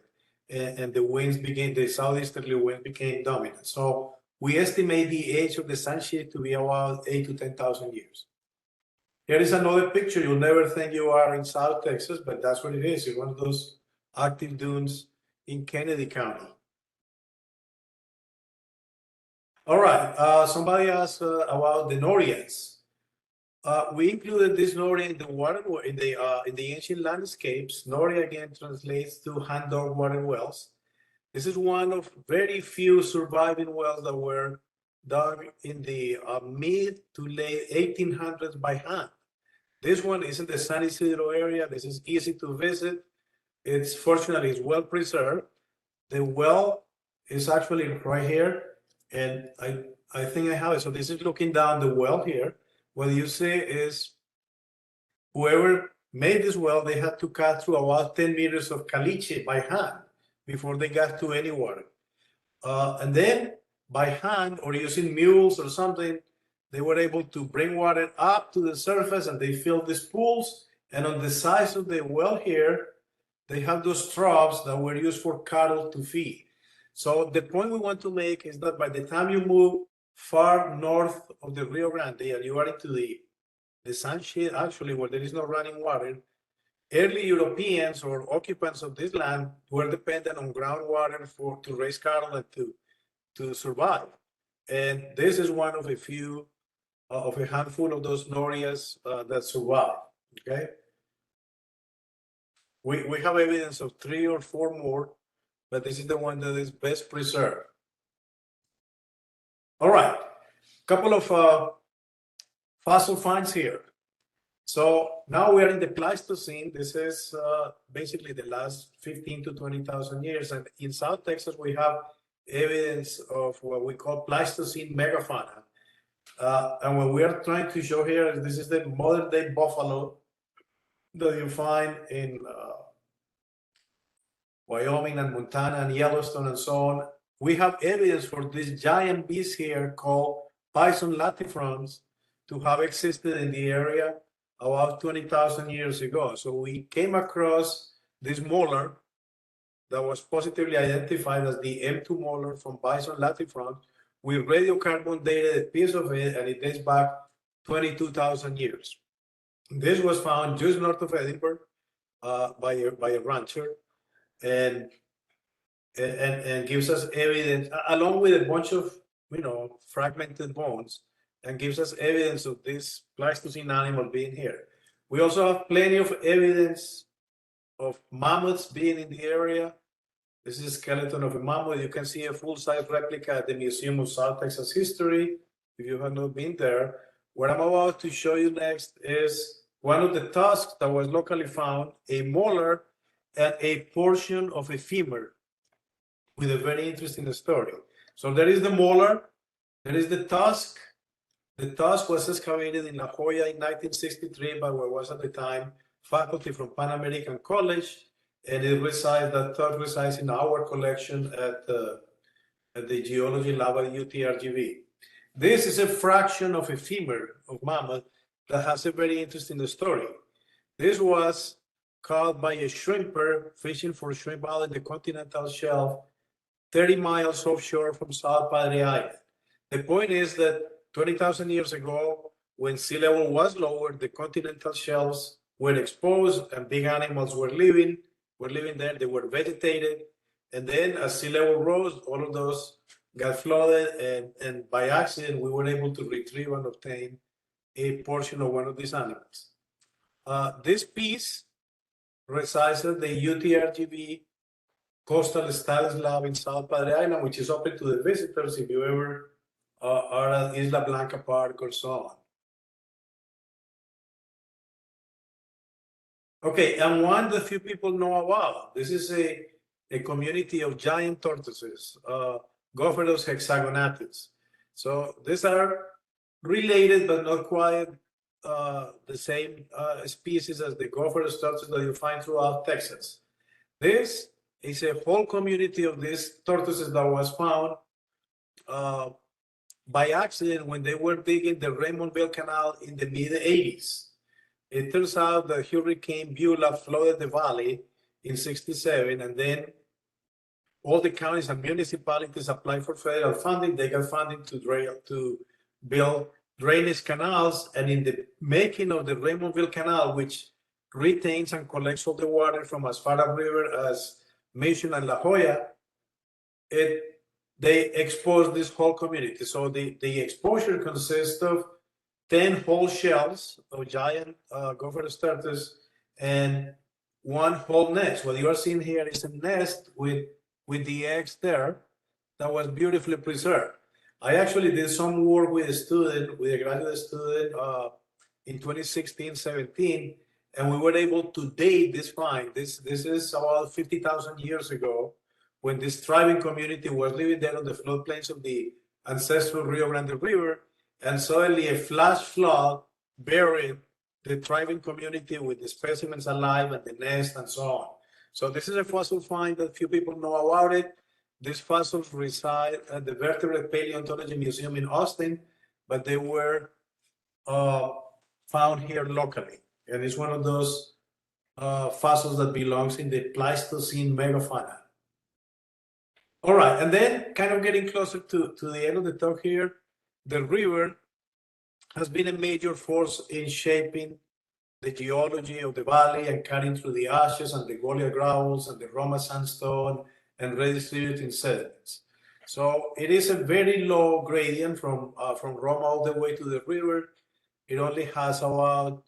and the southeasterly winds became dominant. So we estimate the age of the sunshade to be about 8 to 10,000 years. Here is another picture. You'll never think you are in South Texas, but that's what it is. It's one of those active dunes in Kennedy County. All right, somebody asked about the Norians. We included this Noria in the water in the ancient landscapes. Noria again translates to hand-dug water wells. This is one of very few surviving wells that were dug in the mid to late 1800s by hand. This one is in the San Isidro area. This is easy to visit. Fortunately, it's well preserved. The well is actually right here. And I think I have it. So this is looking down the well here. What you see is whoever made this well, they had to cut through about 10 meters of caliche by hand before they got to any water. And then by hand or using mules or something, they were able to bring water up to the surface and they filled these pools. And on the sides of the well here, they have those troughs that were used for cattle to feed. So the point we want to make is that by the time you move far north of the Rio Grande and you are into the sunshade, actually, where there is no running water, early Europeans or occupants of this land were dependent on groundwater to raise cattle and to survive. And this is one of a handful of those Norias that survive. Okay. We have evidence of 3 or 4 more, but this is the one that is best preserved. All right, couple of fossil finds here. So now we are in the Pleistocene. This is basically the last 15 to 20,000 years. And in South Texas, we have evidence of what we call Pleistocene megafauna. And what we are trying to show here is this is the modern day buffalo that you find in Wyoming and Montana and Yellowstone and so on. We have evidence for these giant beasts here called bison latifrons to have existed in the area about 20,000 years ago. So we came across this molar that was positively identified as the M2 molar from bison latifrons. We radiocarbon dated a piece of it, and it dates back 22,000 years. This was found just north of Edinburgh by a rancher, and gives us evidence, along with a bunch of fragmented bones, and gives us evidence of this Pleistocene animal being here. We also have plenty of evidence of mammoths being in the area. This is a skeleton of a mammoth. You can see a full-size replica at the Museum of South Texas History, if you have not been there. What I'm about to show you next is one of the tusks that was locally found, a molar and a portion of a femur, with a very interesting story. So there is the molar, there is the tusk. The tusk was excavated in La Jolla in 1963 by what was at the time faculty from Pan American College, and that tusk resides in our collection at the geology lab at UTRGV. This is a fraction of a femur of mammoth that has a very interesting story. This was caught by a shrimper fishing for shrimp out in the continental shelf 30 miles offshore from South Padre Island. The point is that 20,000 years ago, when sea level was lower, the continental shelves were exposed and big animals were living there. They were vegetated. And then as sea level rose, all of those got flooded. And by accident, we were able to retrieve and obtain a portion of one of these animals. This piece resides at the UTRGV Coastal Studies Lab in South Padre Island, which is open to the visitors if you ever are at Isla Blanca Park or so on. Okay, and one that few people know about. This is a community of giant tortoises, Gopherus hexagonatus. So these are related, but not quite the same species as the Gopherus tortoise that you find throughout Texas. This is a whole community of these tortoises that was found by accident when they were digging the Raymondville Canal in the mid-80s. It turns out that Hurricane Beulah flooded the valley in '67, and then all the counties and municipalities applied for federal funding. They got funding to build drainage canals, and in the making of the Raymondville Canal, which retains and collects all the water from as far upriver as Mission and La Jolla, they exposed this whole community. So the exposure consists of 10 whole shells of giant Gopherus tortoise and one whole nest. What you are seeing here is a nest with the eggs there that was beautifully preserved. I actually did some work with a graduate student in 2016-17, and we were able to date this find. This is about 50,000 years ago, when this thriving community was living there on the floodplains of the ancestral Rio Grande River, and suddenly a flash flood buried the thriving community with the specimens alive and the nest and so on. So this is a fossil find that few people know about it. These fossils reside at the Vertebrate Paleontology Museum in Austin, but they were found here locally. And it's one of those fossils that belongs in the Pleistocene megafauna. All right, and then kind of getting closer to the end of the talk here, the river has been a major force in shaping the geology of the valley and cutting through the ashes and the Goliath gravels and the Roma sandstone and redistributing sediments. So it is a very low gradient from Roma all the way to the river. It only has about,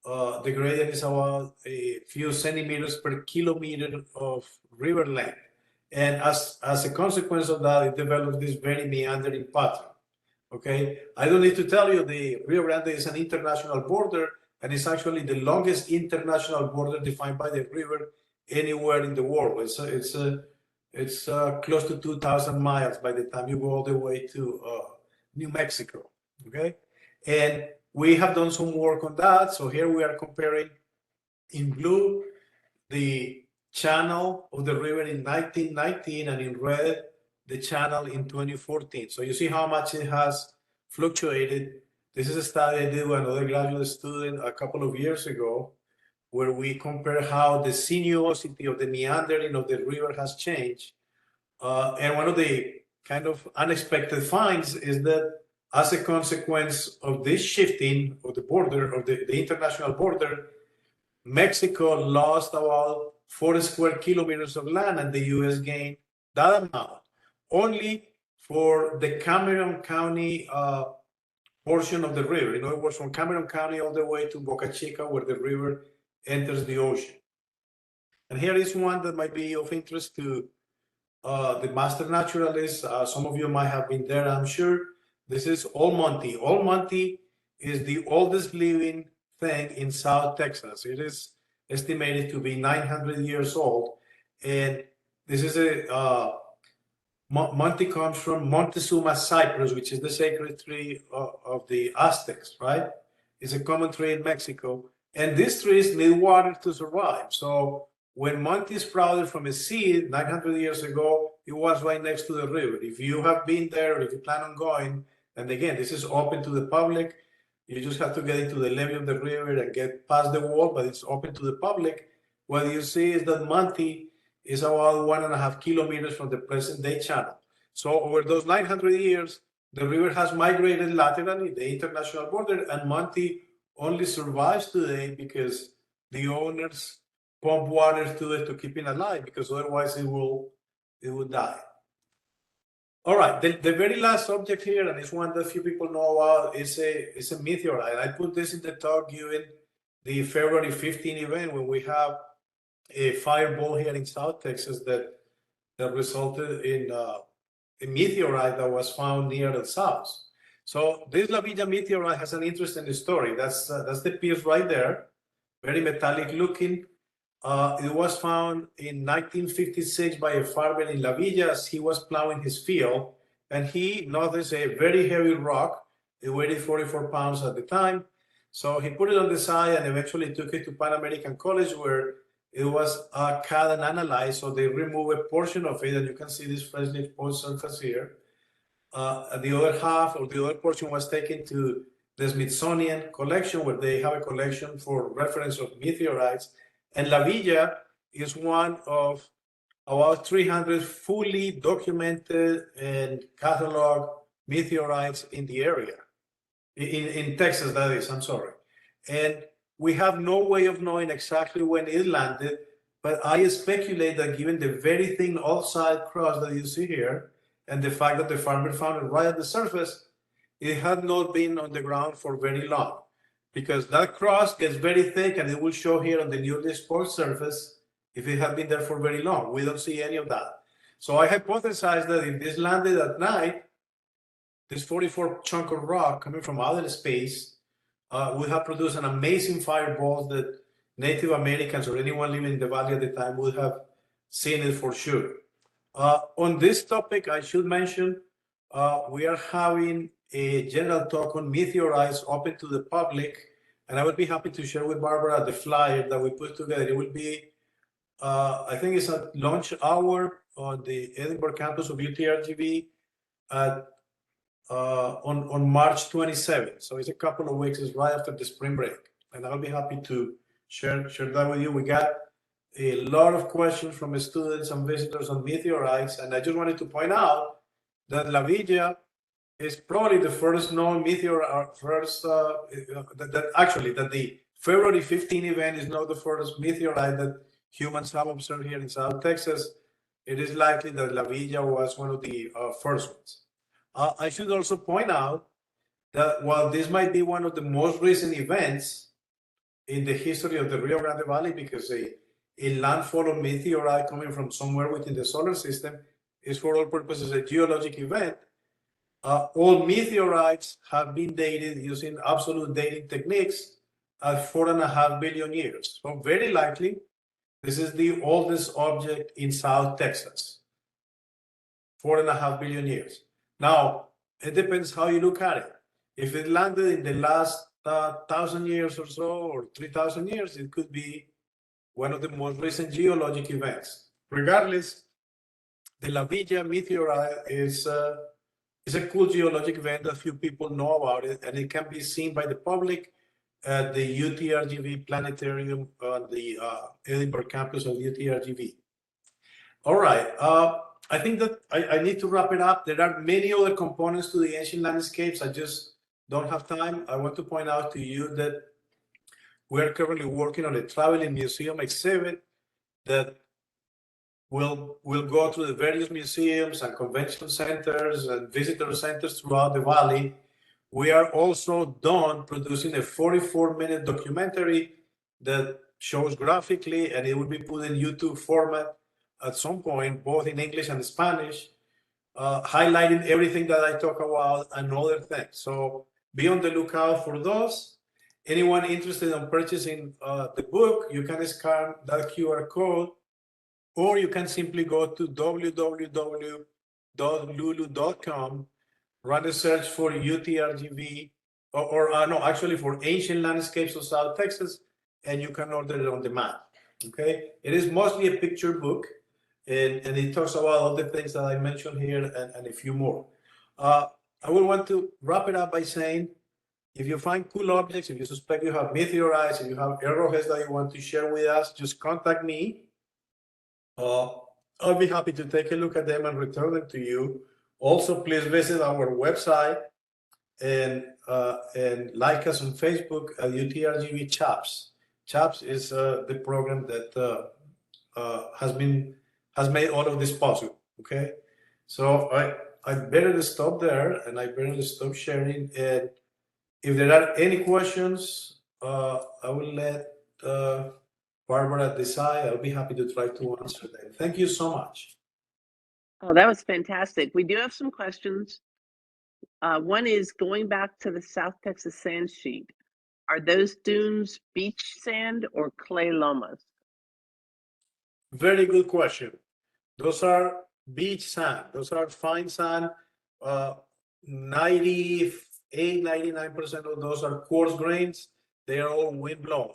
the gradient is about a few centimeters per kilometer of river length. And as a consequence of that, it develops this very meandering pattern. Okay, I don't need to tell you the Rio Grande is an international border, and it's actually the longest international border defined by the river anywhere in the world. It's close to 2,000 miles by the time you go all the way to New Mexico. Okay, and we have done some work on that. So here we are comparing in blue the channel of the river in 1919, and in red the channel in 2014. So you see how much it has fluctuated. This is a study I did with another graduate student a couple of years ago, where we compare how the sinuosity of the meandering of the river has changed. And one of the kind of unexpected finds is that as a consequence of this shifting of the border, of the international border, Mexico lost about 4 square kilometers of land, and the US gained that amount. Only for the Cameron County portion of the river. In other words, from Cameron County all the way to Boca Chica, where the river enters the ocean. And here is one that might be of interest to the master naturalists. Some of you might have been there, I'm sure. This is Old Monty. Old Monty is the oldest living thing in South Texas. It is estimated to be 900 years old. And this is Monte comes from Montezuma cypress, which is the sacred tree of the Aztecs, right? It's a common tree in Mexico. And these trees need water to survive. So when Monte sprouted from a seed 900 years ago, it was right next to the river. If you have been there, or if you plan on going, and again, this is open to the public, you just have to get into the levee of the river and get past the wall, but it's open to the public. What you see is that Monte is about 1.5 kilometers from the present day channel. So over those 900 years, the river has migrated laterally, the international border, and Monte only survives today because the owners pump water to it to keep it alive, because otherwise it would die. All right, the very last subject here, and it's one that few people know about, is a meteorite. I put this in the talk given the February 15 event, when we have a fireball here in South Texas that resulted in a meteorite that was found near the south. So this La Villa meteorite has an interesting story. That's the piece right there, very metallic looking. It was found in 1956 by a farmer in La Villa as he was plowing his field, and he noticed a very heavy rock. It weighed 44 pounds at the time. So he put it on the side and eventually took it to Pan American College, where it was cut and analyzed. So they removed a portion of it, and you can see this freshly exposed surface here. The other half or the other portion was taken to the Smithsonian collection, where they have a collection for reference of meteorites. And La Villa is one of about 300 fully documented and cataloged meteorites in the area. In Texas, that is, I'm sorry. And we have no way of knowing exactly when it landed, but I speculate that given the very thin outside crust that you see here, and the fact that the farmer found it right at the surface, it had not been on the ground for very long, because that crust gets very thick, and it will show here on the newly exposed surface if it had been there for very long. We don't see any of that. So I hypothesize that if this landed at night, this 44 chunk of rock coming from outer space would have produced an amazing fireball that Native Americans or anyone living in the valley at the time would have seen it for sure. On this topic, I should mention, we are having a general talk on meteorites open to the public, and I would be happy to share with Barbara the flyer that we put together. It will be, I think it's at launch hour on the Edinburgh campus of UTRGV at on March 27th. So it's a couple of weeks, it's right after the spring break. And I'll be happy to share that with you. We got a lot of questions from students and visitors on meteorites. And I just wanted to point out that La Villa is probably the first known meteorite, that the February 15 event is not the first meteorite that humans have observed here in South Texas. It is likely that La Villa was one of the first ones. I should also point out that while this might be one of the most recent events in the history of the Rio Grande Valley, because a landfall of meteorite coming from somewhere within the solar system is for all purposes a geologic event, all meteorites have been dated using absolute dating techniques at 4.5 billion years. So very likely, this is the oldest object in South Texas, 4.5 billion years. Now, it depends how you look at it. If it landed in the last 1,000 years or so, or 3,000 years, it could be one of the most recent geologic events. Regardless, the La Villa meteorite is a cool geologic event that few people know about it, and it can be seen by the public at the UTRGV Planetarium on the Edinburgh campus of UTRGV. All right. I think that I need to wrap it up. There are many other components to the ancient landscapes. I just don't have time. I want to point out to you that we're currently working on a traveling museum exhibit that will go to the various museums and convention centers and visitor centers throughout the valley. We are also done producing a 44-minute documentary that shows graphically, and it will be put in YouTube format at some point, both in English and Spanish, highlighting everything that I talk about and other things. So be on the lookout for those. Anyone interested in purchasing the book, you can scan that QR code, or you can simply go to www.lulu.com, run a search for UTRGV, actually for Ancient Landscapes of South Texas, and you can order it on demand. Okay, it is mostly a picture book. And it talks about all the things that I mentioned here and a few more. I would want to wrap it up by saying, if you find cool objects, if you suspect you have meteorites, if you have arrowheads that you want to share with us, just contact me. I'll be happy to take a look at them and return them to you. Also, please visit our website and like us on Facebook at UTRGV CHAPS. CHAPS is the program that has made all of this possible. Okay, so I better stop there, and I better stop sharing. And if there are any questions, I will let Barbara decide. I'll be happy to try to answer them. Thank you so much. Oh, that was fantastic. We do have some questions. One is going back to the South Texas sand sheet. Are those dunes beach sand or clay lomas? Very good question. Those are beach sand. Those are fine sand. 98, 99% of those are coarse grains. They are all wind blown.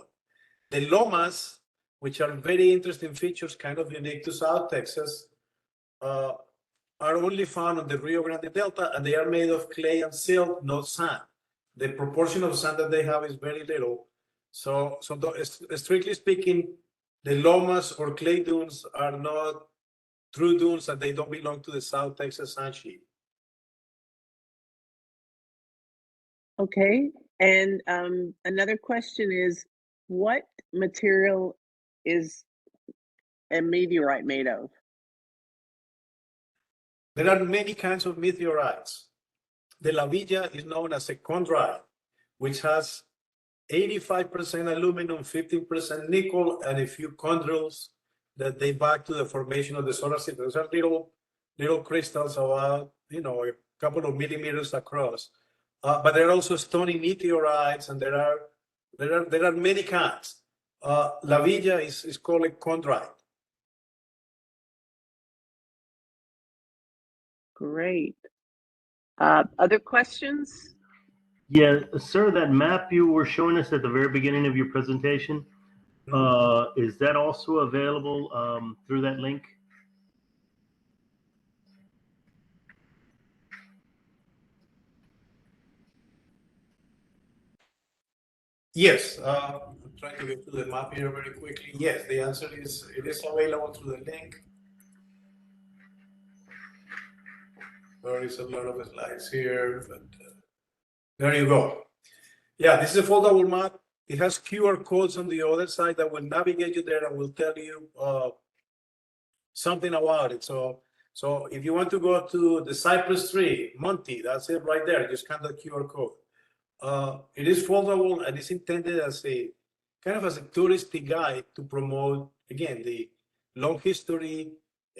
The lomas, which are very interesting features, kind of unique to South Texas, are only found on the Rio Grande Delta, and they are made of clay and silt, not sand. The proportion of sand that they have is very little. So strictly speaking, the lomas or clay dunes are not true dunes, and they don't belong to the South Texas sand sheet. Okay, and another question is, what material is a meteorite made of? There are many kinds of meteorites. The La Villa is known as a chondrite, which has 85% aluminum, 15% nickel, and a few chondrules that date back to the formation of the solar system. Those are little crystals about, a couple of millimeters across. But there are also stony meteorites, and there are many kinds. La Villa is called a chondrite. Great. Other questions? Yeah, sir, that map you were showing us at the very beginning of your presentation, is that also available through that link? Yes, I'm trying to get to the map here very quickly. Yes, the answer is it is available through the link. There is a lot of slides here, but there you go. Yeah, this is a foldable map. It has QR codes on the other side that will navigate you there and will tell you something about it. So if you want to go to the Cypress Tree, Monty, that's it right there. Just scan the QR code. It is foldable and it's intended as a kind of as a touristy guide to promote, again, the long history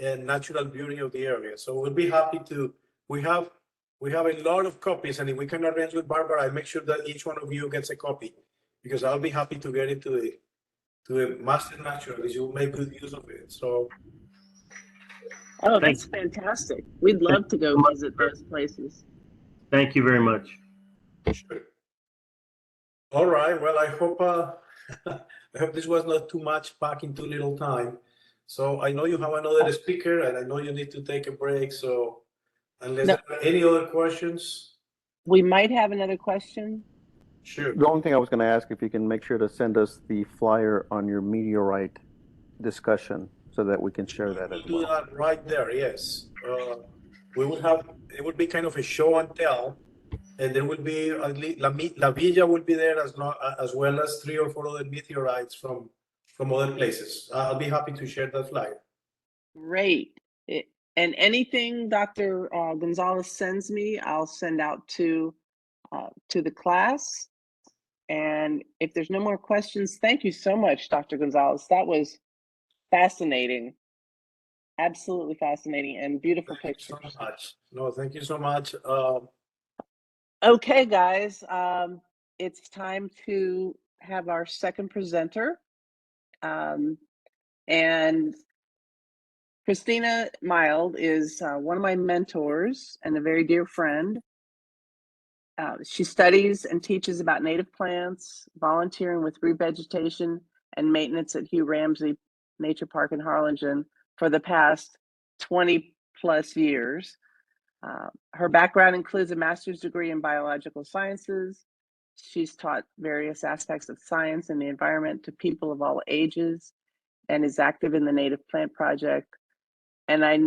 and natural beauty of the area. So we'll be happy to, we have a lot of copies, and if we can arrange with Barbara, I'll make sure that each one of you gets a copy, because I'll be happy to get it to the master naturalist. You'll make good use of it. So. Oh, that's fantastic. We'd love to go visit those places. Thank you very much. Sure. All right. Well, I hope this was not too much packed in too little time. So I know you have another speaker, and I know you need to take a break. So unless there are any other questions. We might have another question. Sure. The only thing I was going to ask, if you can make sure to send us the flyer on your meteorite discussion so that we can share that as well. We'll do that right there, yes. We will have, it would be kind of a show and tell, and there will be, La Villa will be there as well as 3 or 4 other meteorites from other places. I'll be happy to share that flyer. Great. And anything Dr. Gonzalez sends me, I'll send out to the class. And if there's no more questions, thank you so much, Dr. Gonzalez. That was fascinating. Absolutely fascinating and beautiful pictures. Thank you so much. No, thank you so much. Okay, guys, it's time to have our second presenter. And Christina Mild is one of my mentors and a very dear friend. She studies and teaches about native plants, volunteering with revegetation and maintenance at Hugh Ramsey Nature Park in Harlingen for the past 20 plus years. Her background includes a master's degree in biological sciences. She's taught various aspects of science and the environment to people of all ages and is active in the Native Plant Project. And I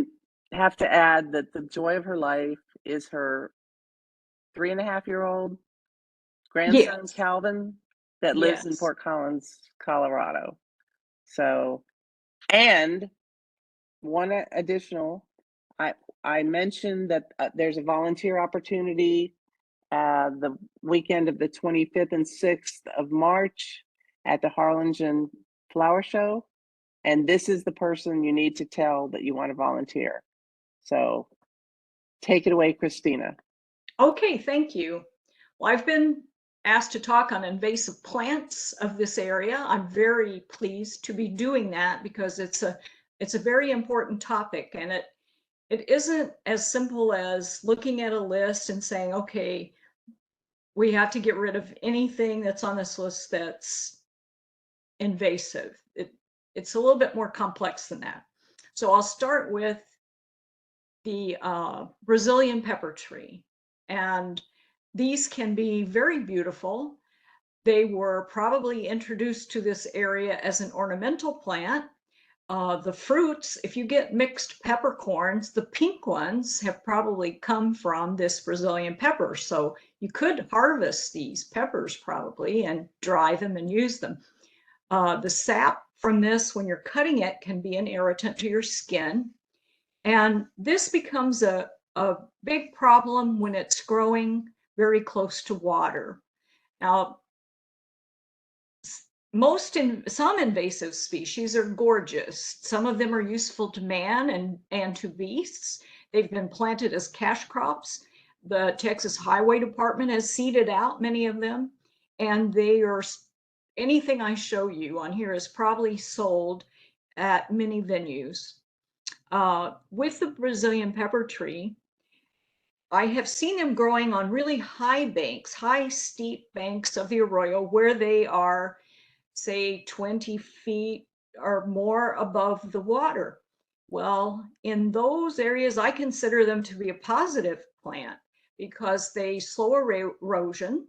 have to add that the joy of her life is her 3.5-year-old grandson, yes, Calvin, that lives in Fort Collins, Colorado. So, and one additional, I mentioned that there's a volunteer opportunity the weekend of the 25th and 6th of March at the Harlingen Flower Show. And this is the person you need to tell that you want to volunteer. So take it away, Christina. Okay, thank you. Well, I've been asked to talk on invasive plants of this area. I'm very pleased to be doing that because it's a very important topic, and it isn't as simple as looking at a list and saying, okay, we have to get rid of anything that's on this list that's invasive. It's a little bit more complex than that. So I'll start with the Brazilian pepper tree. And these can be very beautiful. They were probably introduced to this area as an ornamental plant. The fruits, if you get mixed peppercorns, the pink ones have probably come from this Brazilian pepper. So you could harvest these peppers probably and dry them and use them. The sap from this, when you're cutting it, can be an irritant to your skin. And this becomes a big problem when it's growing very close to water. Now, some invasive species are gorgeous. Some of them are useful to man and to beasts. They've been planted as cash crops. The Texas Highway Department has seeded out many of them, and they are, anything I show you on here is probably sold at many venues. With the Brazilian pepper tree, I have seen them growing on really high banks, high steep banks of the arroyo where they are, say, 20 feet or more above the water. Well, in those areas, I consider them to be a positive plant because they slow erosion.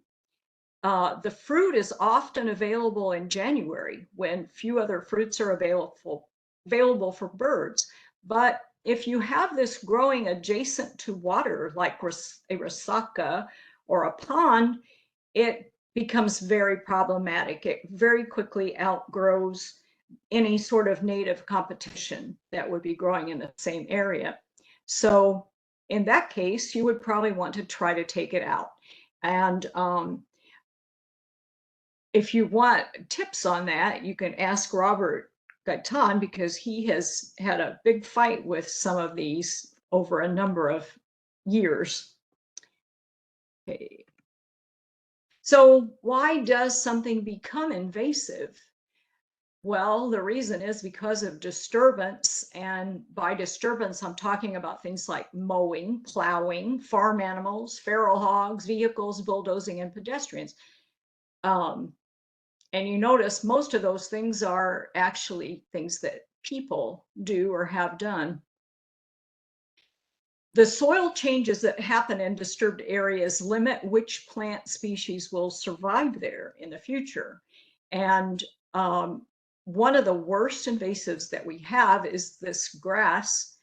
The fruit is often available in January when few other fruits are available for birds. But if you have this growing adjacent to water, like a resaca or a pond, it becomes very problematic. It very quickly outgrows any sort of native competition that would be growing in the same area. So in that case, you would probably want to try to take it out. And if you want tips on that, you can ask Robert Gaitan because he has had a big fight with some of these over a number of years. Okay. So why does something become invasive? Well, the reason is because of disturbance. And by disturbance, I'm talking about things like mowing, plowing, farm animals, feral hogs, vehicles, bulldozing, and pedestrians. And you notice most of those things are actually things that people do or have done. The soil changes that happen in disturbed areas limit which plant species will survive there in the future. And one of the worst invasives that we have is this grass,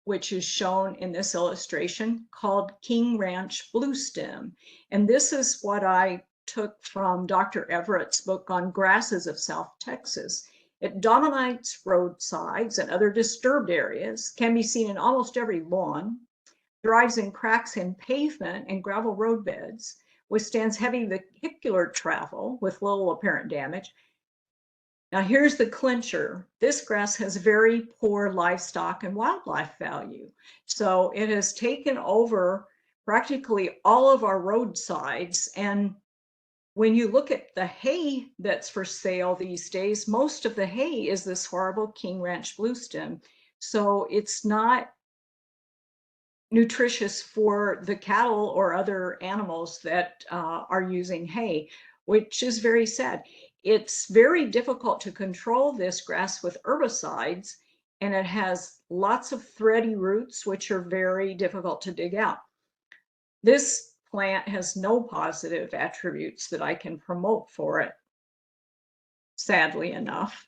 which is shown in this illustration, called King Ranch bluestem. And this is what I took from Dr. Everett's book on grasses of South Texas. It dominates roadsides and other disturbed areas, can be seen in almost every lawn, thrives in cracks in pavement and gravel roadbeds, withstands heavy vehicular travel with little apparent damage. Now here's the clincher. This grass has very poor livestock and wildlife value. So it has taken over practically all of our roadsides. And when you look at the hay that's for sale these days, most of the hay is this horrible King Ranch bluestem. So it's not nutritious for the cattle or other animals that are using hay, which is very sad. It's very difficult to control this grass with herbicides, and it has lots of thready roots, which are very difficult to dig out. This plant has no positive attributes that I can promote for it, sadly enough.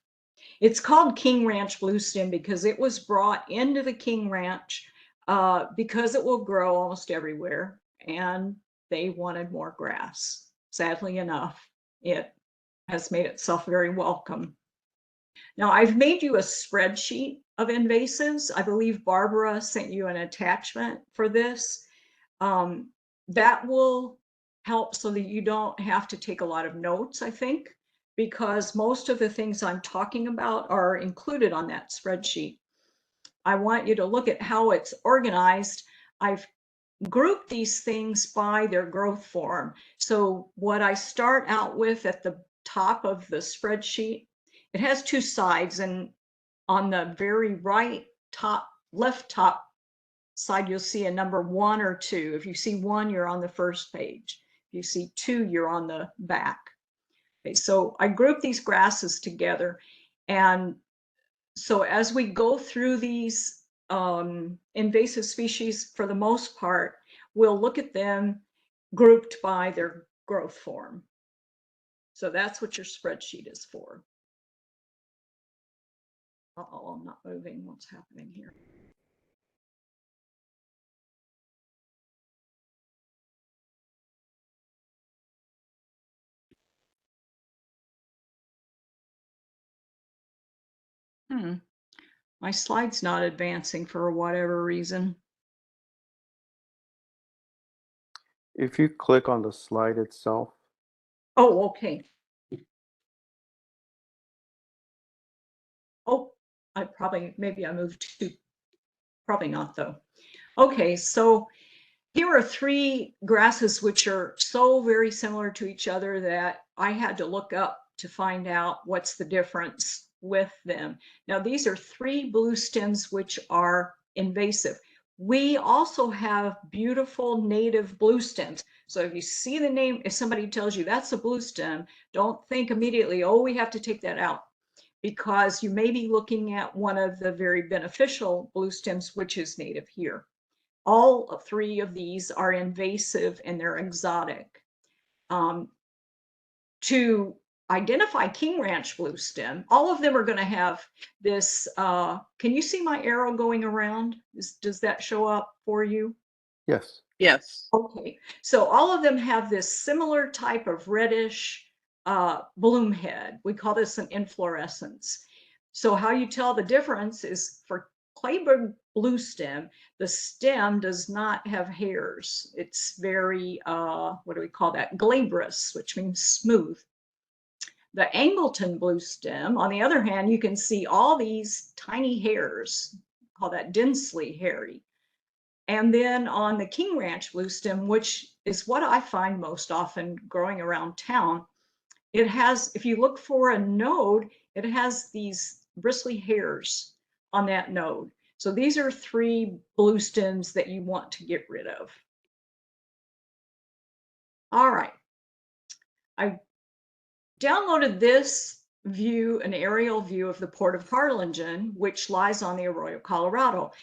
It's called King Ranch bluestem because it was brought into the King Ranch because it will grow almost everywhere, and they wanted more grass. Sadly enough, it has made itself very welcome. Now, I've made you a spreadsheet of invasives. I believe Barbara sent you an attachment for this. That will help so that you don't have to take a lot of notes, I think, because most of the things I'm talking about are included on that spreadsheet. I want you to look at how it's organized. I've grouped these things by their growth form. So what I start out with at the top of the spreadsheet, it has two sides, and on the very left top side, you'll see a number 1 or 2. If you see 1, you're on the first page. If you see 2, you're on the back. Okay, so I group these grasses together, and so as we go through these invasive species, for the most part, we'll look at them grouped by their growth form. So that's what your spreadsheet is for. Uh-oh, I'm not moving. What's happening here? My slide's not advancing for whatever reason. If you click on the slide itself. Oh, okay. Oh, maybe I moved too. Probably not though. Okay, so here are 3 grasses which are so very similar to each other that I had to look up to find out what's the difference with them. Now, these are 3 blue stems which are invasive. We also have beautiful native blue stems. So if you see the name, if somebody tells you that's a blue stem, don't think immediately, oh, we have to take that out, because you may be looking at one of the very beneficial blue stems, which is native here. All 3 of these are invasive and they're exotic. To identify King Ranch blue stem, all of them are going to have this. Can you see my arrow going around? Does that show up for you? Yes. Yes. Okay, so all of them have this similar type of reddish bloom head. We call this an inflorescence. So how you tell the difference is for Clayburgh blue stem, the stem does not have hairs. It's very, what do we call that? Glabrous, which means smooth. The Angleton blue stem, on the other hand, you can see all these tiny hairs, call that densely hairy. And then on the King Ranch blue stem, which is what I find most often growing around town, it has, if you look for a node, it has these bristly hairs on that node. So these are 3 blue stems that you want to get rid of. All right. I downloaded this view, an aerial view of the Port of Harlingen, which lies on the Arroyo Colorado.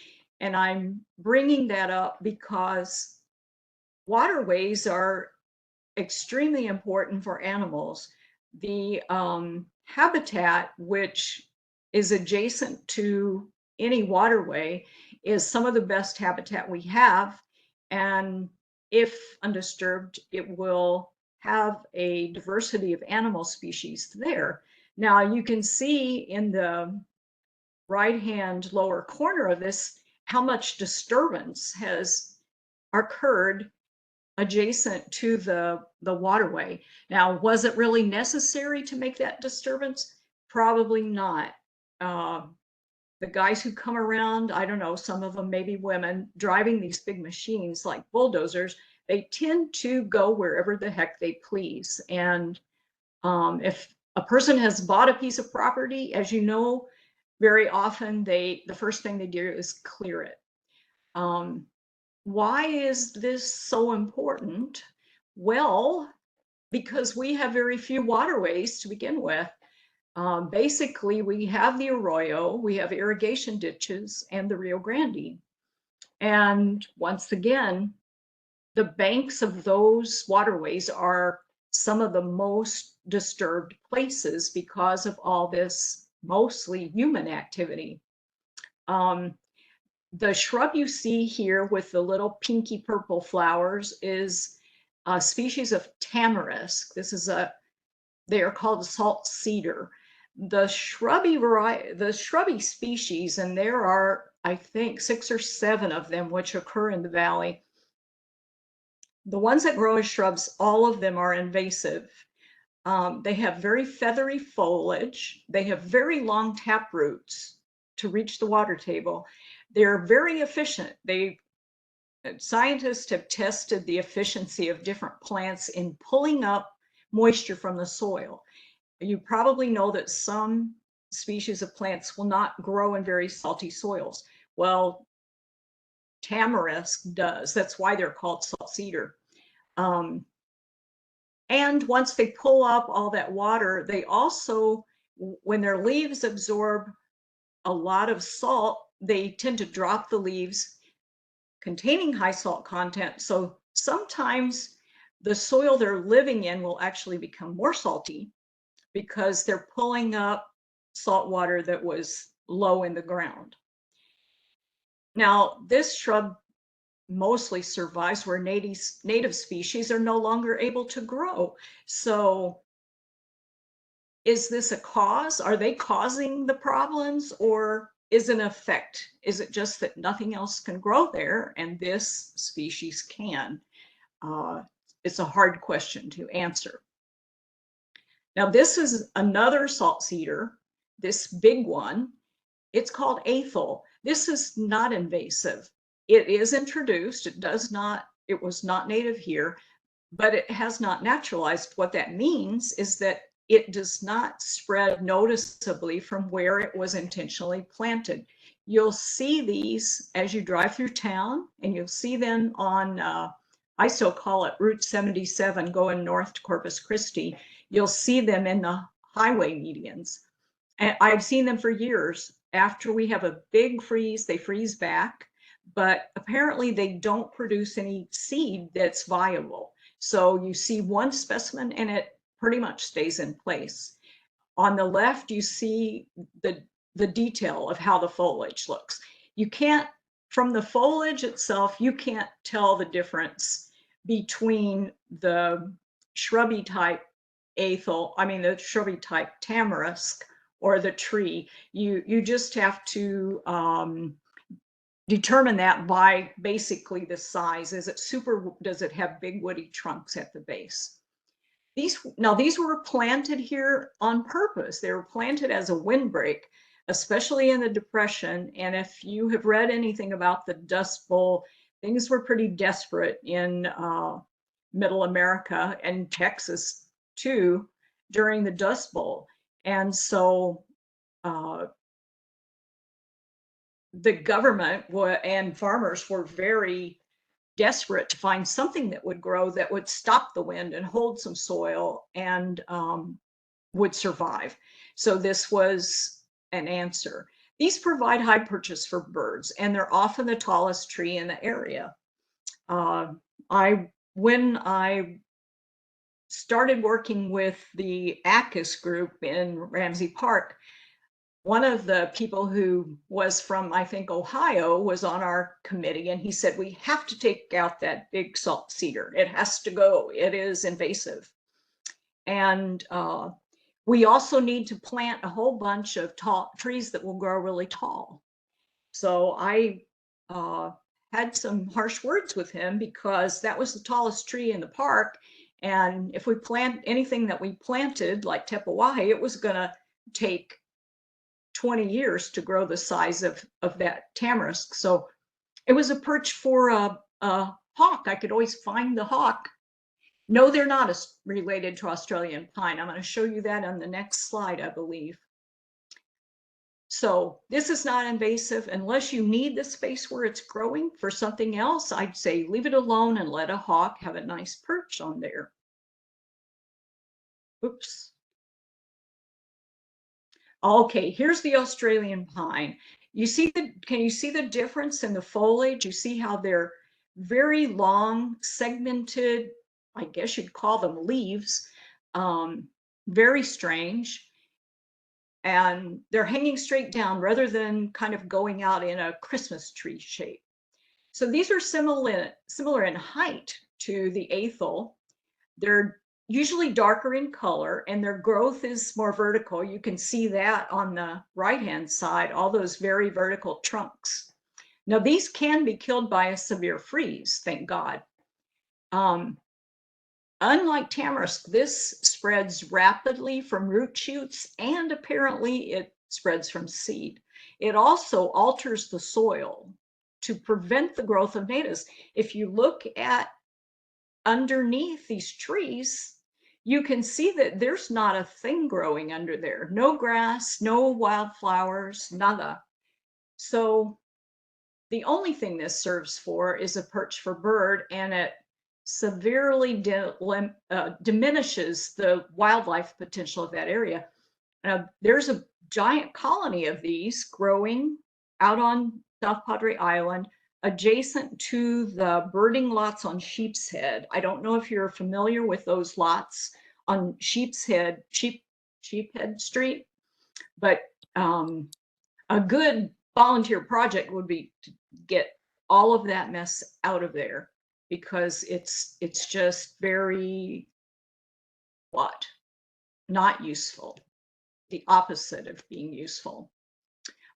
And I'm bringing that up because waterways are extremely important for animals. The habitat, which is adjacent to any waterway, is some of the best habitat we have. And if undisturbed, it will have a diversity of animal species there. Now, you can see in the right-hand lower corner of this how much disturbance has occurred adjacent to the waterway. Now, was it really necessary to make that disturbance? Probably not. The guys who come around, I don't know, some of them maybe women, driving these big machines like bulldozers, they tend to go wherever the heck they please. And if a person has bought a piece of property, as you know, very often the first thing they do is clear it. Why is this so important? Well, because we have very few waterways to begin with. Basically, we have the Arroyo, we have irrigation ditches, and the Rio Grande. And once again, the banks of those waterways are some of the most disturbed places because of all this mostly human activity. The shrub you see here with the little pinky purple flowers is a species of tamarisk. They are called a salt cedar. The shrubby species, and there are, I think, 6 or 7 of them which occur in the valley. The ones that grow as shrubs, all of them are invasive. They have very feathery foliage. They have very long tap roots. to reach the water table. They're very efficient. Scientists have tested the efficiency of different plants in pulling up moisture from the soil. You probably know that some species of plants will not grow in very salty soils. Well, tamarisk does. That's why they're called salt cedar. And once they pull up all that water, they also, when their leaves absorb a lot of salt, they tend to drop the leaves containing high salt content. So sometimes the soil they're living in will actually become more salty because they're pulling up salt water that was low in the ground. Now, this shrub mostly survives where native species are no longer able to grow. So is this a cause? Are they causing the problems, or is it an effect? Is it just that nothing else can grow there and this species can? It's a hard question to answer. Now, this is another salt cedar, this big one. It's called aethel. This is not invasive. It is introduced. It was not native here, but it has not naturalized. What that means is that it does not spread noticeably from where it was intentionally planted. You'll see these as you drive through town, and you'll see them on, I still call it Route 77 going north to Corpus Christi. You'll see them in the highway medians. And I've seen them for years. After we have a big freeze, they freeze back, but apparently they don't produce any seed that's viable. So you see one specimen and it pretty much stays in place. On the left, you see the detail of how the foliage looks. You can't, from the foliage itself, you can't tell the difference between the shrubby type the shrubby type tamarisk or the tree. You just have to determine that by basically the size. Does it have big woody trunks at the base? These were planted here on purpose. They were planted as a windbreak, especially in the Depression. And if you have read anything about the Dust Bowl, things were pretty desperate in Middle America and Texas too during the Dust Bowl. And so the government and farmers were very desperate to find something that would grow, that would stop the wind and hold some soil and would survive. So this was an answer. These provide high purchase for birds, and they're often the tallest tree in the area. When I started working with the ACUS group in Ramsey Park, one of the people who was from, I think, Ohio, was on our committee, and he said, we have to take out that big salt cedar. It has to go. It is invasive. And we also need to plant a whole bunch of tall trees that will grow really tall. So I had some harsh words with him because that was the tallest tree in the park. And if we plant anything that we planted, like Tepewahi, it was going to take 20 years to grow the size of that tamarisk. So it was a perch for a hawk. I could always find the hawk. No, they're not related to Australian pine. I'm going to show you that on the next slide, I believe. So this is not invasive unless you need the space where it's growing for something else. I'd say leave it alone and let a hawk have a nice perch on there. Oops. Okay, here's the Australian pine. Can you see the difference in the foliage? You see how they're very long, segmented, I guess you'd call them leaves, very strange. And they're hanging straight down rather than kind of going out in a Christmas tree shape. So these are similar in height to the aethel. They're usually darker in color, and their growth is more vertical. You can see that on the right-hand side, all those very vertical trunks. Now, these can be killed by a severe freeze, thank God. Unlike tamarisk, this spreads rapidly from root shoots, and apparently it spreads from seed. It also alters the soil to prevent the growth of natives. If you look at underneath these trees, you can see that there's not a thing growing under there. No grass, no wildflowers, nada. So the only thing this serves for is a perch for bird, and it severely diminishes the wildlife potential of that area. There's a giant colony of these growing out on South Padre Island, adjacent to the birding lots on Sheepshead. I don't know if you're familiar with those lots on Sheepshead Street, but a good volunteer project would be to get all of that mess out of there, because it's just very not useful, the opposite of being useful.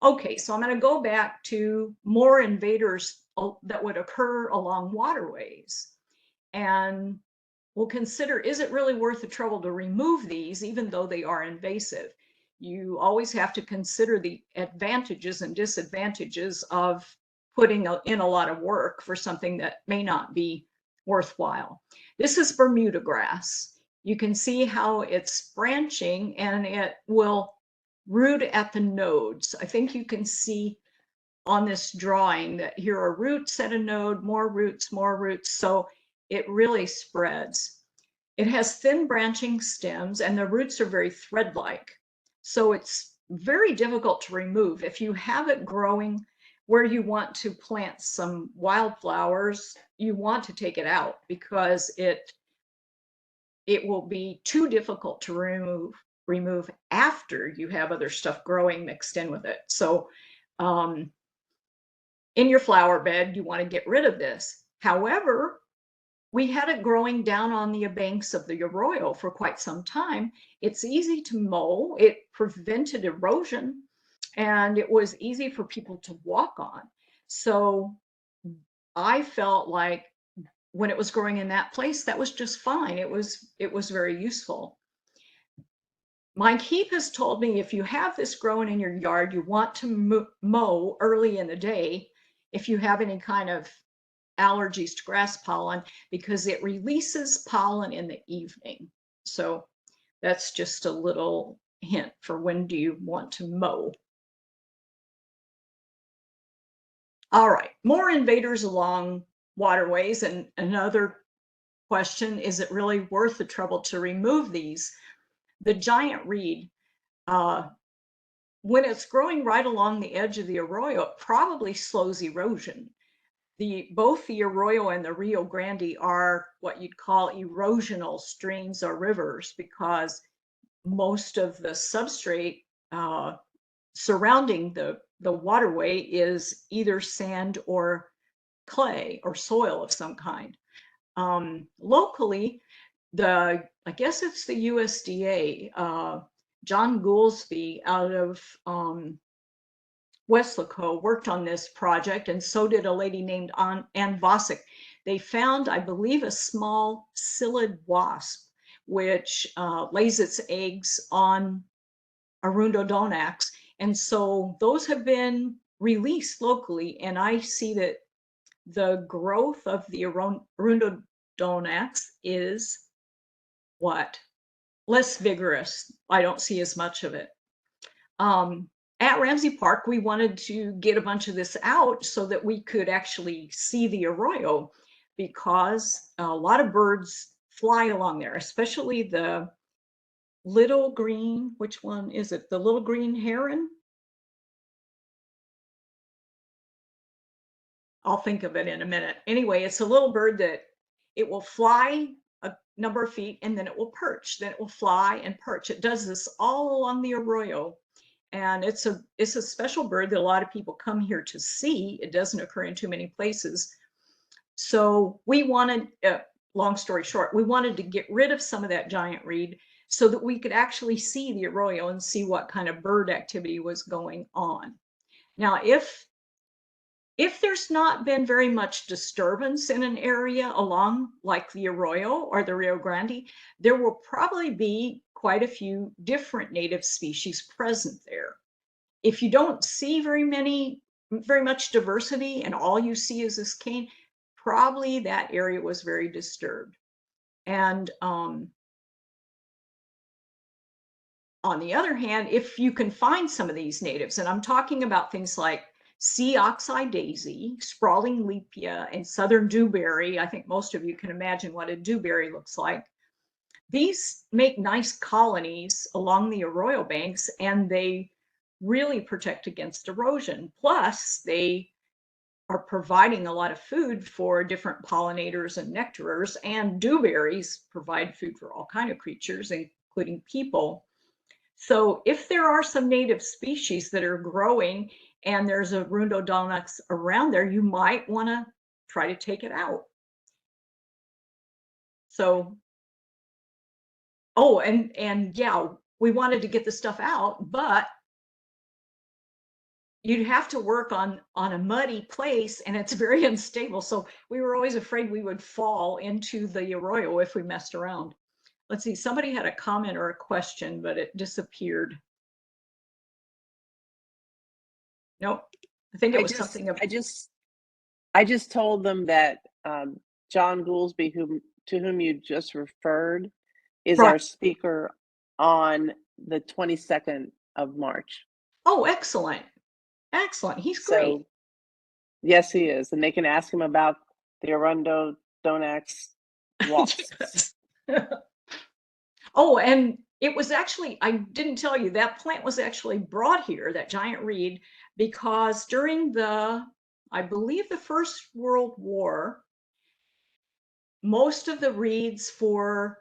Okay, so I'm going to go back to more invaders that would occur along waterways, and we'll consider, is it really worth the trouble to remove these even though they are invasive? You always have to consider the advantages and disadvantages of putting in a lot of work for something that may not be worthwhile. This is Bermuda grass. You can see how it's branching, and it will root at the nodes. I think you can see on this drawing that here are roots at a node, more roots, more roots. So it really spreads. It has thin branching stems, and the roots are very thread-like. So it's very difficult to remove. If you have it growing where you want to plant some wildflowers, you want to take it out, because it will be too difficult to remove after you have other stuff growing mixed in with it. So in your flower bed, you want to get rid of this. However, we had it growing down on the banks of the arroyo for quite some time. It's easy to mow. It prevented erosion, and it was easy for people to walk on. So I felt like when it was growing in that place, that was just fine. It was very useful. Mike Heath has told me if you have this growing in your yard, you want to mow early in the day if you have any kind of allergies to grass pollen, because it releases pollen in the evening. So that's just a little hint for when do you want to mow. All right, more invaders along waterways. And another question, is it really worth the trouble to remove these? The giant reed, when it's growing right along the edge of the arroyo, it probably slows erosion. Both the arroyo and the Rio Grande are what you'd call erosional streams or rivers, because most of the substrate surrounding the waterway is either sand or clay or soil of some kind. Locally, I guess it's the USDA, John Goolsby out of Weslaco worked on this project, and so did a lady named Ann Vosick. They found, I believe, a small psyllid wasp, which lays its eggs on arundodonax. And so those have been released locally, and I see that the growth of the arundodonax is less vigorous. I don't see as much of it. At Ramsey Park, we wanted to get a bunch of this out so that we could actually see the arroyo, because a lot of birds fly along there, especially the little green, which one is it? The little green heron? I'll think of it in a minute. Anyway, it's a little bird that it will fly a number of feet, and then it will perch, then it will fly and perch. It does this all along the arroyo. And it's a special bird that a lot of people come here to see. It doesn't occur in too many places. So we wanted, long story short, we wanted to get rid of some of that giant reed so that we could actually see the arroyo and see what kind of bird activity was going on. Now, if there's not been very much disturbance in an area along like the arroyo or the Rio Grande, there will probably be quite a few different native species present there. if you don't see very much diversity and all you see is this cane, probably that area was very disturbed. And on the other hand, if you can find some of these natives, and I'm talking about things like sea oxeye daisy, sprawling lepia, and southern dewberry. I think most of you can imagine what a dewberry looks like. These make nice colonies along the arroyo banks, and they really protect against erosion. Plus, they are providing a lot of food for different pollinators and nectarers, and dewberries provide food for all kinds of creatures, including people. So if there are some native species that are growing and there's a Arundodonus around there, you might want to try to take it out. So, oh, and yeah, we wanted to get the stuff out, but you'd have to work on a muddy place, and it's very unstable. So we were always afraid we would fall into the arroyo if we messed around. Let's see, somebody had a comment or a question, but it disappeared. Nope, I think it was something about. I just told them that John Goolsby, to whom you just referred, is Right. our speaker on the 22nd of March. Oh, excellent. Excellent. He's great. So, yes, he is. And they can ask him about the Arundodonus wasps. Oh, and it was actually, I didn't tell you, that plant was actually brought here, that giant reed, because during I believe the First World War, most of the reeds for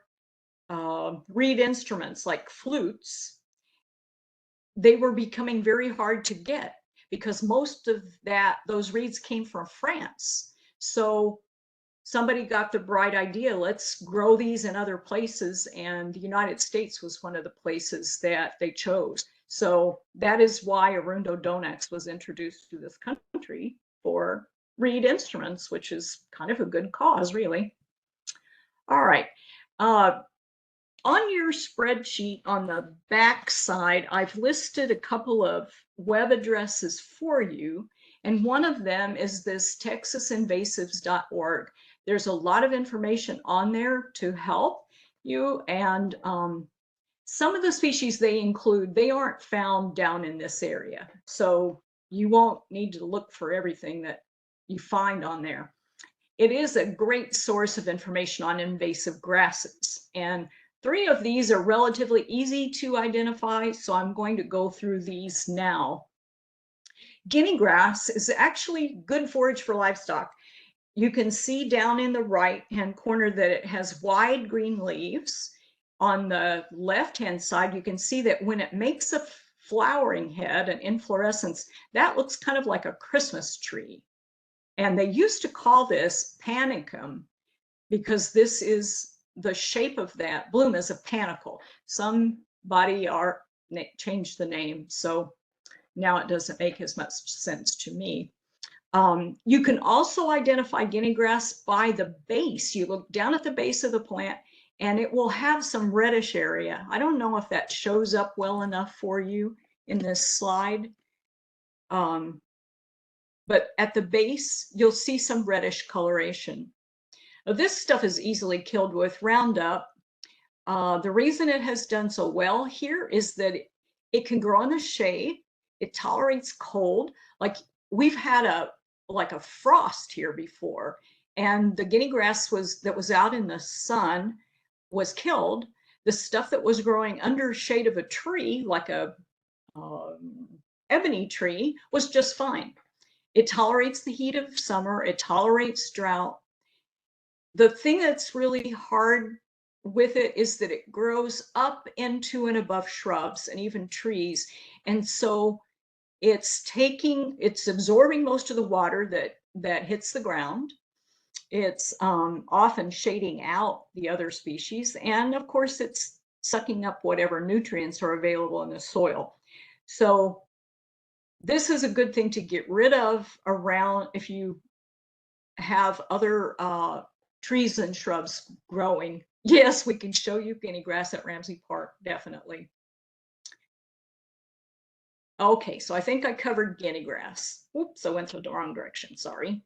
reed instruments like flutes, they were becoming very hard to get because most of those reeds came from France. So somebody got the bright idea, let's grow these in other places, and the United States was one of the places that they chose. So that is why Arundodonus was introduced to this country for reed instruments, which is kind of a good cause, really. All right. On your spreadsheet on the back side, I've listed a couple of web addresses for you, and one of them is this texasinvasives.org. There's a lot of information on there to help you, and some of the species they include, they aren't found down in this area, so you won't need to look for everything that you find on there. It is a great source of information on invasive grasses, and 3 of these are relatively easy to identify, so I'm going to go through these now. Guinea grass is actually good forage for livestock. You can see down in the right-hand corner that it has wide green leaves. On the left-hand side, you can see that when it makes a flowering head, an inflorescence, that looks kind of like a Christmas tree. And they used to call this panicum because this is the shape of that bloom is a panicle. Somebody changed the name, so now it doesn't make as much sense to me. You can also identify guinea grass by the base. You look down at the base of the plant and it will have some reddish area. I don't know if that shows up well enough for you in this slide. But at the base, you'll see some reddish coloration. Now, this stuff is easily killed with Roundup. The reason it has done so well here is that it can grow in the shade. It tolerates cold. Like we've had a frost here before, and the guinea grass that was out in the sun was killed. The stuff that was growing under shade of a tree, like a ebony tree, was just fine. It tolerates the heat of summer. It tolerates drought. The thing that's really hard with it is that it grows up into and above shrubs and even trees. And so it's absorbing most of the water that hits the ground. It's often shading out the other species. And of course, it's sucking up whatever nutrients are available in the soil. So this is a good thing to get rid of around if you have other trees and shrubs growing. Yes, we can show you guinea grass at Ramsey Park, definitely. Okay, so I think I covered guinea grass. Oops, I went to the wrong direction, sorry.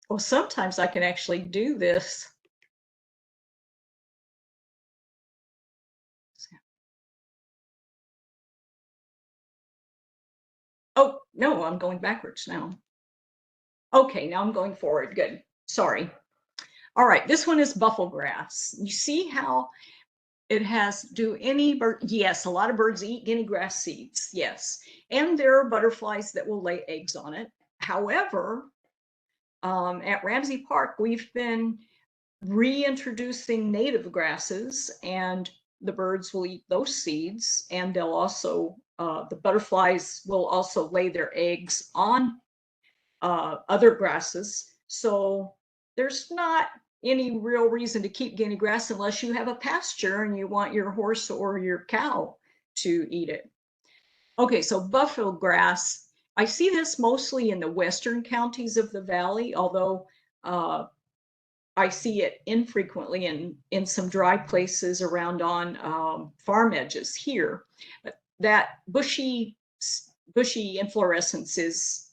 Well, sometimes I can actually do this. Oh, no, I'm going backwards now. Okay, now I'm going forward. Good. Sorry. All right, this one is buffalo grass. You see how it has, do any bird, yes, a lot of birds eat guinea grass seeds, yes. And there are butterflies that will lay eggs on it. However, at Ramsey Park, we've been reintroducing native grasses, and the birds will eat those seeds, and they'll also, the butterflies will also lay their eggs on other grasses. So there's not any real reason to keep guinea grass unless you have a pasture and you want your horse or your cow to eat it. Okay, so buffalo grass, I see this mostly in the western counties of the valley, although I see it infrequently in some dry places around on farm edges here. But that bushy inflorescence is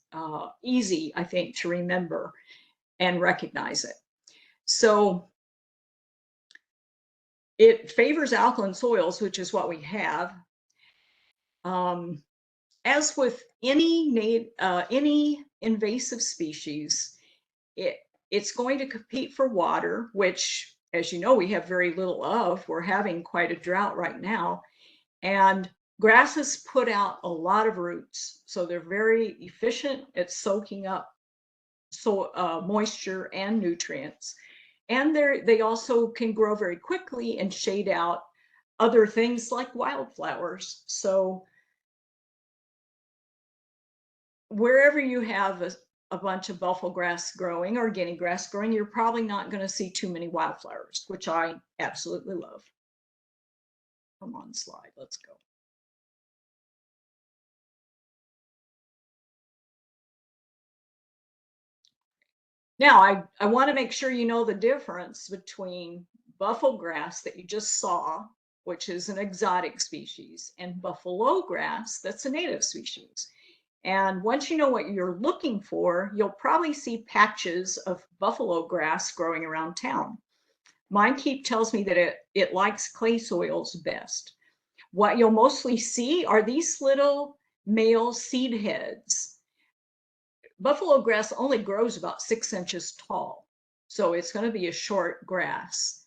easy, I think, to remember and recognize it. So it favors alkaline soils, which is what we have. As with any invasive species, it's going to compete for water, which, as you know, we have very little of. We're having quite a drought right now. And grasses put out a lot of roots, so they're very efficient at soaking up moisture and nutrients. And they also can grow very quickly and shade out other things like wildflowers. So wherever you have a bunch of buffalo grass growing or guinea grass growing, you're probably not going to see too many wildflowers, which I absolutely love. Come on, slide, let's go. Now, I want to make sure you know the difference between buffalo grass that you just saw, which is an exotic species, and buffalo grass that's a native species. And once you know what you're looking for, you'll probably see patches of buffalo grass growing around town. Mine tells me that it likes clay soils best. What you'll mostly see are these little male seed heads. Buffalo grass only grows about 6 inches tall, so it's going to be a short grass.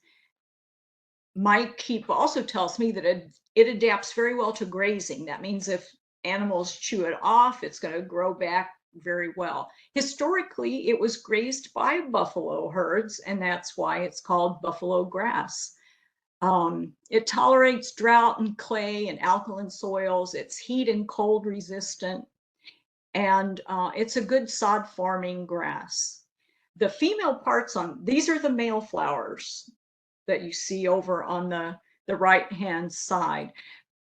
My keep also tells me that it adapts very well to grazing. That means if animals chew it off, it's going to grow back very well. Historically, it was grazed by buffalo herds, and that's why it's called buffalo grass. It tolerates drought and clay and alkaline soils. It's heat and cold resistant, and it's a good sod forming grass. The female parts these are the male flowers that you see over on the right hand side.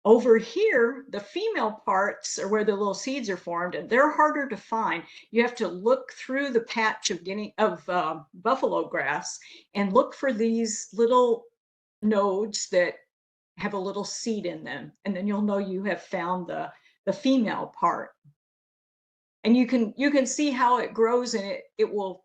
Over here, the female parts are where the little seeds are formed, and they're harder to find. You have to look through the patch of buffalo grass and look for these little nodes that have a little seed in them, and then you'll know you have found the female part. And you can see how it grows, and it will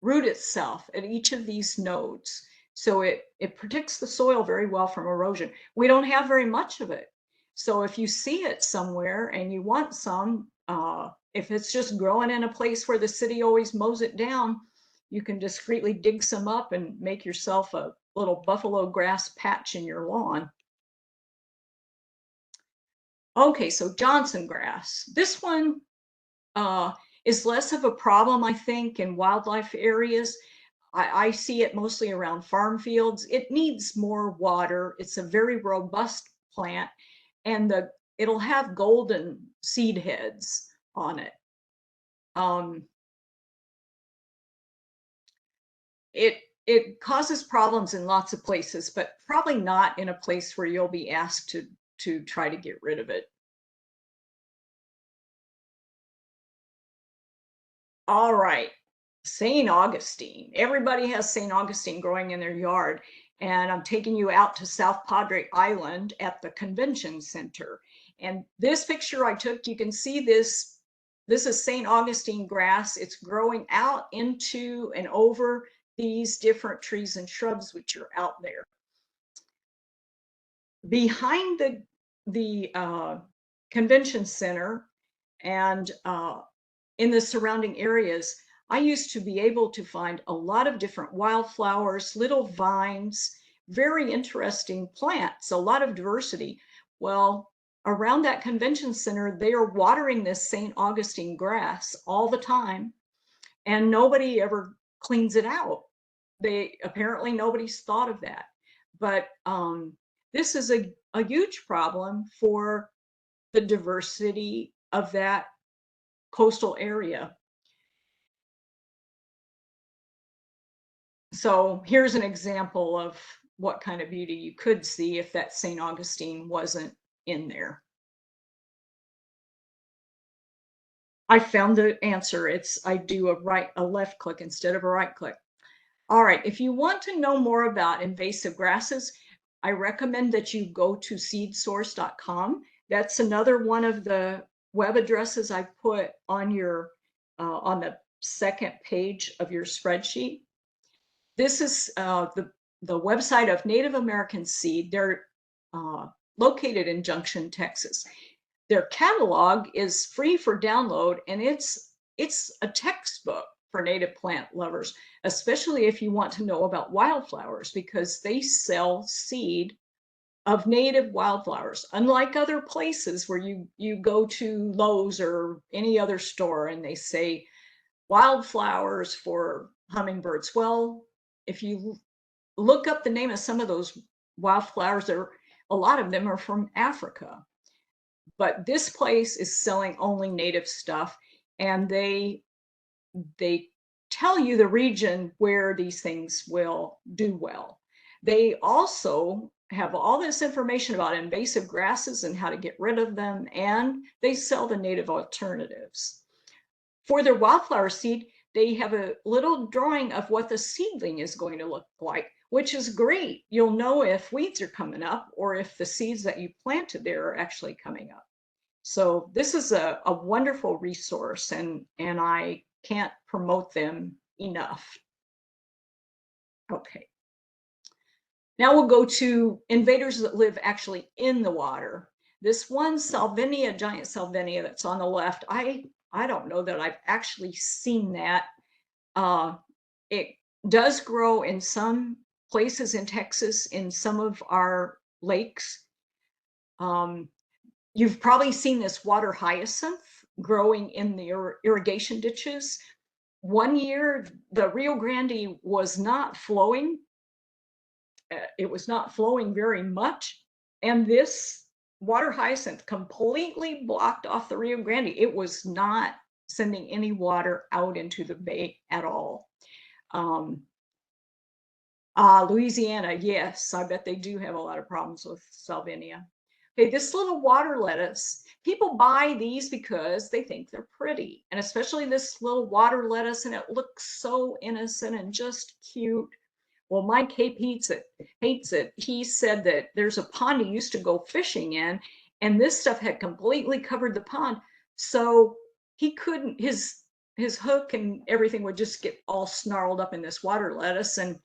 root itself at each of these nodes. So it protects the soil very well from erosion. We don't have very much of it. So if you see it somewhere and you want some, if it's just growing in a place where the city always mows it down, you can discreetly dig some up and make yourself a little buffalo grass patch in your lawn. Okay, so Johnson grass. This one is less of a problem, I think, in wildlife areas. I see it mostly around farm fields. It needs more water. It's a very robust plant, and it'll have golden seed heads on it. It causes problems in lots of places, but probably not in a place where you'll be asked to try to get rid of it. All right. St. Augustine. Everybody has St. Augustine growing in their yard. And I'm taking you out to South Padre Island at the convention center. And this picture I took, you can see this. This is St. Augustine grass. It's growing out into and over these different trees and shrubs which are out there. Behind the convention center and in the surrounding areas, I used to be able to find a lot of different wildflowers, little vines, very interesting plants, a lot of diversity. Well, around that convention center, they are watering this St. Augustine grass all the time, and nobody ever cleans it out. Apparently nobody's thought of that. But this is a huge problem for the diversity of that coastal area. So here's an example of what kind of beauty you could see if that St. Augustine wasn't in there. I found the answer. I do a left click instead of a right click. All right, if you want to know more about invasive grasses, I recommend that you go to seedsource.com. That's another one of the web addresses I put on on the second page of your spreadsheet. This is the website of Native American Seed. They're located in Junction, Texas. Their catalog is free for download, and it's a textbook for native plant lovers, especially if you want to know about wildflowers, because they sell seed of native wildflowers. Unlike other places where you go to Lowe's or any other store and they say wildflowers for hummingbirds. Well, if you look up the name of some of those wildflowers, a lot of them are from Africa. But this place is selling only native stuff, and they tell you the region where these things will do well. They also have all this information about invasive grasses and how to get rid of them, and they sell the native alternatives. For their wildflower seed, they have a little drawing of what the seedling is going to look like, which is great. You'll know if weeds are coming up or if the seeds that you planted there are actually coming up. So this is a wonderful resource, and I can't promote them enough. Okay. Now we'll go to invaders that live actually in the water. This one Salvinia, giant Salvinia that's on the left, I don't know that I've actually seen that. It does grow in some places in Texas, in some of our lakes. You've probably seen this water hyacinth growing in the irrigation ditches. One year, the Rio Grande was not flowing. It was not flowing very much. And this water hyacinth completely blocked off the Rio Grande. It was not sending any water out into the bay at all. Louisiana, yes, I bet they do have a lot of problems with Salvinia. Okay, this little water lettuce, people buy these because they think they're pretty, and especially this little water lettuce, and it looks so innocent and just cute. Well, Mike hates it. He said that there's a pond he used to go fishing in, and this stuff had completely covered the pond, so he couldn't, his hook and everything would just get all snarled up in this water lettuce, and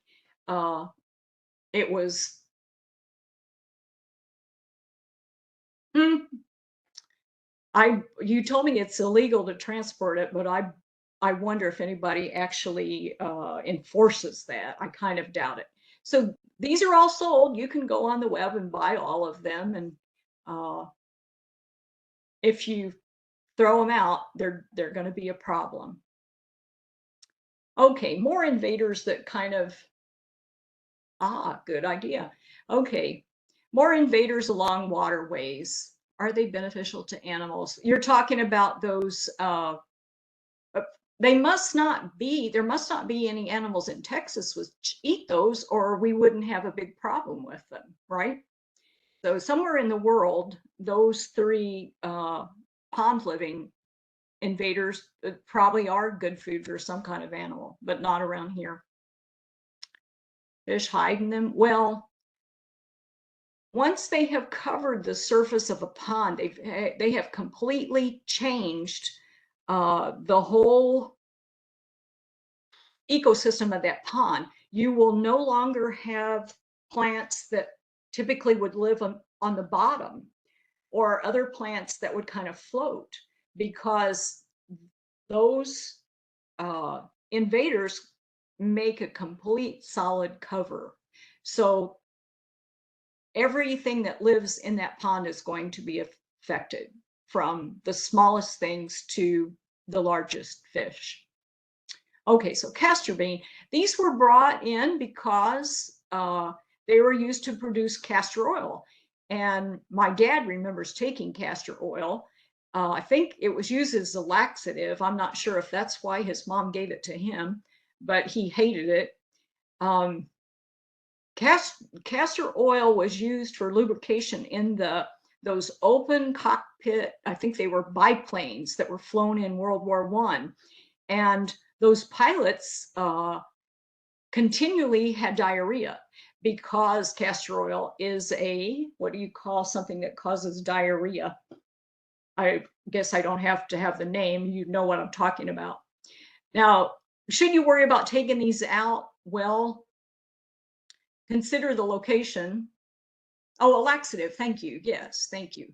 it was you told me it's illegal to transport it, but I wonder if anybody actually enforces that. I kind of doubt it. So these are all sold. You can go on the web and buy all of them, and if you throw them out, they're going to be a problem. Okay, more invaders that kind of good idea. Okay, more invaders along waterways. Are they beneficial to animals? You're talking about those, there must not be any animals in Texas which eat those, or we wouldn't have a big problem with them, right? So somewhere in the world, those three pond living invaders probably are good food for some kind of animal, but not around here. Fish hiding them. Well, once they have covered the surface of a pond, they have completely changed the whole ecosystem of that pond. You will no longer have plants that typically would live on the bottom, or other plants that would kind of float, because those invaders make a complete solid cover. So everything that lives in that pond is going to be affected, from the smallest things to the largest fish. Okay, so castor bean. These were brought in because they were used to produce castor oil. And my dad remembers taking castor oil. I think it was used as a laxative. I'm not sure if that's why his mom gave it to him, but he hated it. Castor oil was used for lubrication in those open cockpit, I think they were biplanes that were flown in World War I. And those pilots continually had diarrhea, because castor oil is what do you call something that causes diarrhea? I guess I don't have to have the name. You know what I'm talking about. Now, should you worry about taking these out? Well, consider the location. Oh, a laxative. Thank you. Yes, thank you.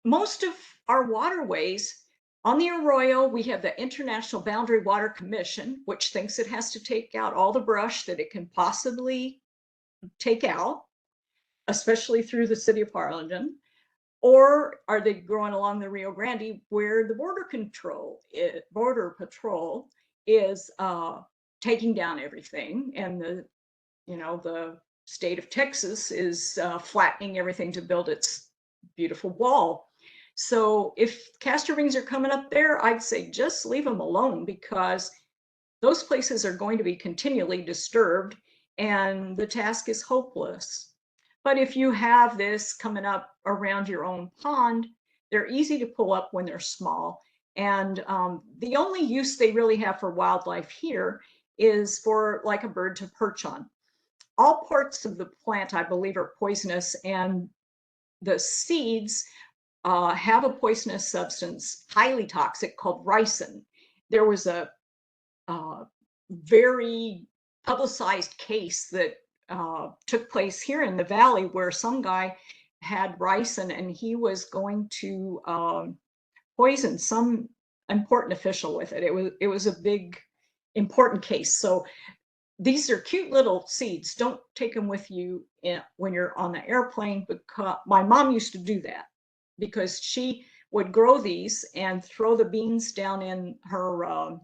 Most of our waterways, on the Arroyo, we have the International Boundary Water Commission, which thinks it has to take out all the brush that it can possibly take out, especially through the city of Harlingen. Or are they growing along the Rio Grande, where the Border Patrol is taking down everything, and the state of Texas is flattening everything to build its beautiful wall. So if castor beans are coming up there, I'd say just leave them alone, because those places are going to be continually disturbed and the task is hopeless. But if you have this coming up around your own pond, they're easy to pull up when they're small. And the only use they really have for wildlife here is for like a bird to perch on. All parts of the plant, I believe, are poisonous, and the seeds have a poisonous substance, highly toxic, called ricin. There was a very publicized case that took place here in the valley, where some guy had ricin and he was going to poison some important official with it. It was a big, important case. So these are cute little seeds. Don't take them with you when you're on the airplane, because my mom used to do that, because she would grow these and throw the beans down in her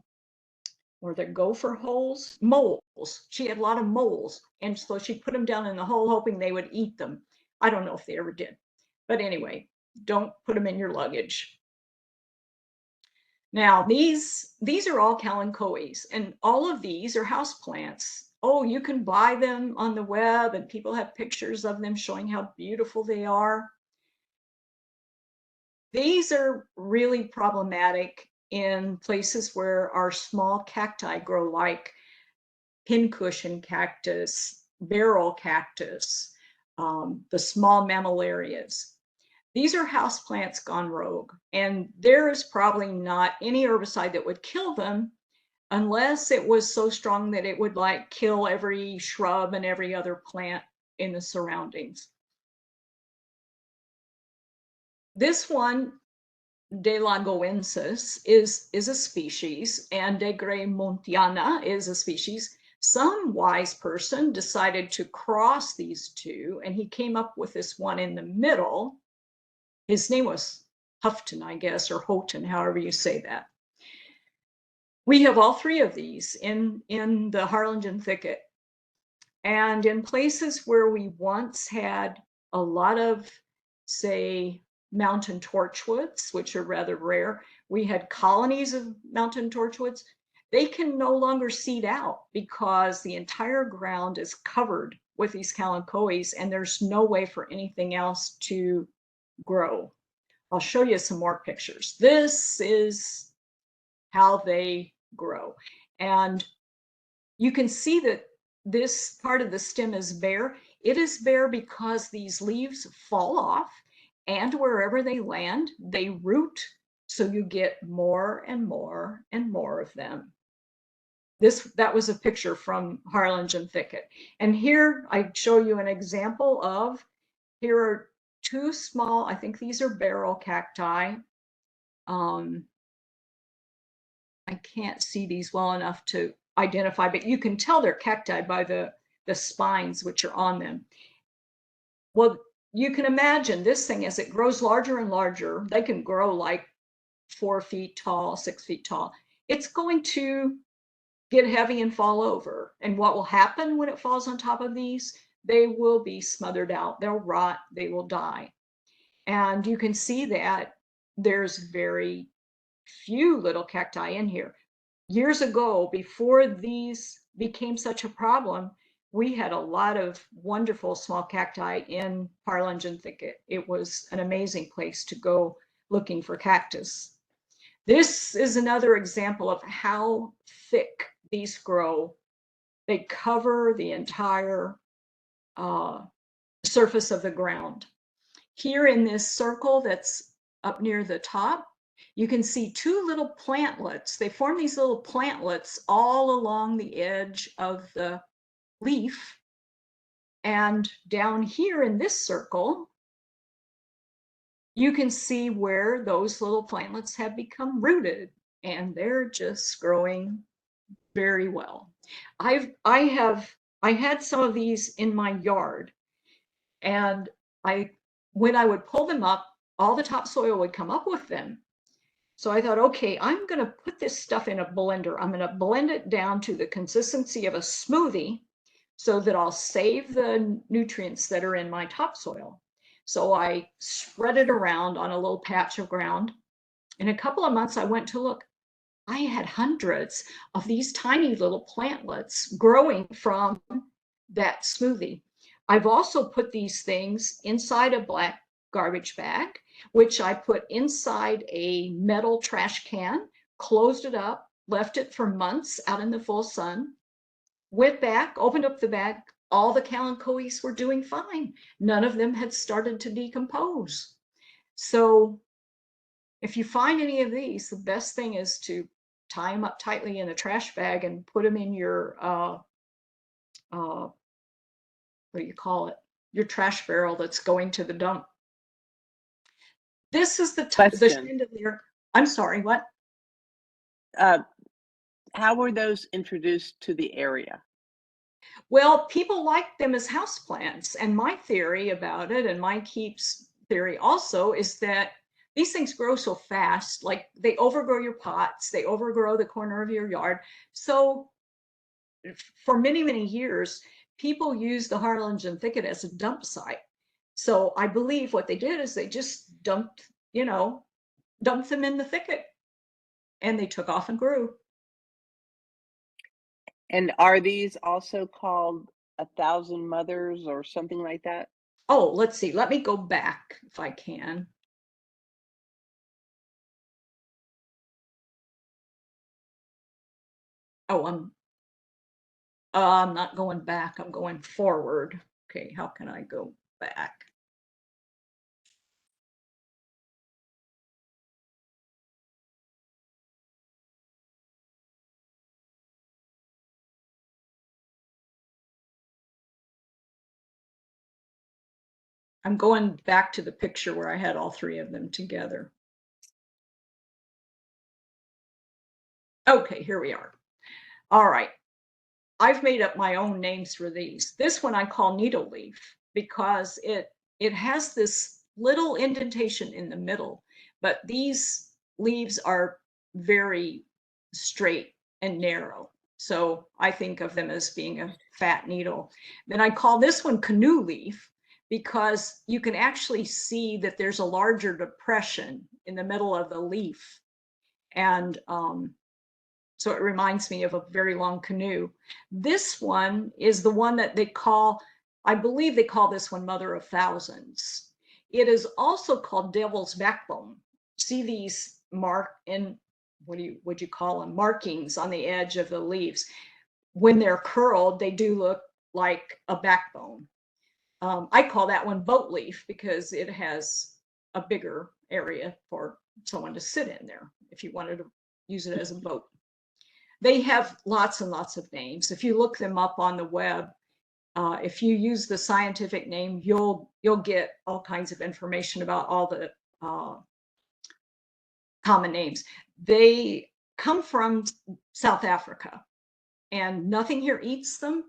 were there gopher holes? Moles. She had a lot of moles, and so she put them down in the hole, hoping they would eat them. I don't know if they ever did, but anyway, don't put them in your luggage. Now, these are all kalanchoes, and all of these are houseplants. Oh, you can buy them on the web, and people have pictures of them showing how beautiful they are. These are really problematic in places where our small cacti grow, like pincushion cactus, barrel cactus, the small mammillarias. These are houseplants gone rogue, and there is probably not any herbicide that would kill them, unless it was so strong that it would like kill every shrub and every other plant in the surroundings. This one, De Lagoensis, is a species, and De Greymontiana is a species. Some wise person decided to cross these two, and he came up with this one in the middle. His name was Houghton, I guess, or Houghton, however you say that. We have all three of these in the Harlingen thicket. And in places where we once had a lot of, say, mountain torchwoods, which are rather rare, we had colonies of mountain torchwoods. They can no longer seed out, because the entire ground is covered with these kalanchoes, and there's no way for anything else to grow. I'll show you some more pictures. This is how they grow. And you can see that this part of the stem is bare. It is bare because these leaves fall off, and wherever they land, they root. So you get more and more and more of them. That was a picture from Harlingen Thicket. And here I show you an example of, here are two small, I think these are barrel cacti. I can't see these well enough to identify, but you can tell they're cacti by the spines which are on them. Well, you can imagine this thing, as it grows larger and larger, they can grow like 4 feet tall, 6 feet tall. It's going to get heavy and fall over. And what will happen when it falls on top of these? They will be smothered out. They'll rot. They will die. And you can see that there's very few little cacti in here. Years ago, before these became such a problem, we had a lot of wonderful small cacti in Harlingen Thicket. It was an amazing place to go looking for cactus. This is another example of how thick these grow. They cover the entire surface of the ground. Here in this circle that's up near the top, you can see two little plantlets. They form these little plantlets all along the edge of the leaf. And down here in this circle, you can see where those little plantlets have become rooted, and they're just growing very well. I had some of these in my yard, and when I would pull them up, all the topsoil would come up with them. So I thought, okay, I'm going to put this stuff in a blender. I'm going to blend it down to the consistency of a smoothie so that I'll save the nutrients that are in my topsoil. So I spread it around on a little patch of ground. In a couple of months, I went to look. I had hundreds of these tiny little plantlets growing from that smoothie. I've also put these things inside a black garbage bag, which I put inside a metal trash can, closed it up, left it for months out in the full sun, went back, opened up the bag. All the kalanchoes were doing fine. None of them had started to decompose. So if you find any of these, the best thing is to tie them up tightly in a trash bag and put them in your, what do you call it? Your trash barrel that's going to the dump. This is the chandelier. I'm sorry, what? How were those introduced to the area? Well, people like them as houseplants. And my theory about it, and Mike Heap's theory also, is that these things grow so fast, like they overgrow your pots, they overgrow the corner of your yard. So for many, many years, people used the Harlingen Thicket as a dump site. So I believe what they did is they just dumped them in the thicket, and they took off and grew. And are these also called 1,000 mothers or something like that? Oh, let's see. Let me go back if I can. Oh, I'm not going back. I'm going forward. Okay, how can I go back? I'm going back to the picture where I had all three of them together. Okay, here we are. All right. I've made up my own names for these. This one I call needle leaf because it has this little indentation in the middle, but these leaves are very straight and narrow. So I think of them as being a fat needle. Then I call this one canoe leaf because you can actually see that there's a larger depression in the middle of the leaf. And so it reminds me of a very long canoe. This one is the one that they call, I believe they call this one Mother of Thousands. It is also called devil's backbone. See these would you call them, markings on the edge of the leaves. When they're curled, they do look like a backbone. I call that one boat leaf because it has a bigger area for someone to sit in there if you wanted to use it as a boat. They have lots and lots of names. If you look them up on the web, if you use the scientific name, you'll get all kinds of information about all the common names. They come from South Africa, and nothing here eats them.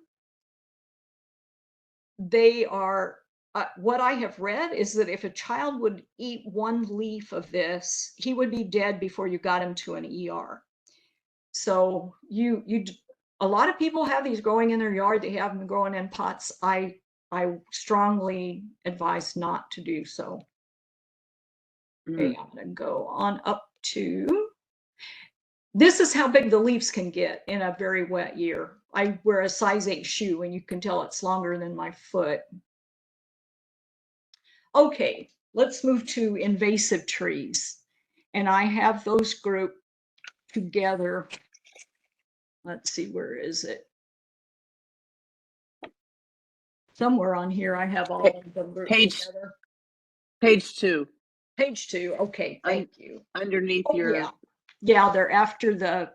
They are, what I have read is that if a child would eat one leaf of this, he would be dead before you got him to an ER. So a lot of people have these growing in their yard. They have them growing in pots. I strongly advise not to do so. Okay, I'm going to go on up to, this is how big the leaves can get in a very wet year. I wear a size 8 shoe, and you can tell it's longer than my foot. Okay, let's move to invasive trees. And I have those grouped together. Let's see, where is it? Somewhere on here I have all of them grouped together. Page 2. Page 2, okay, thank you. Underneath your... Yeah, they're after the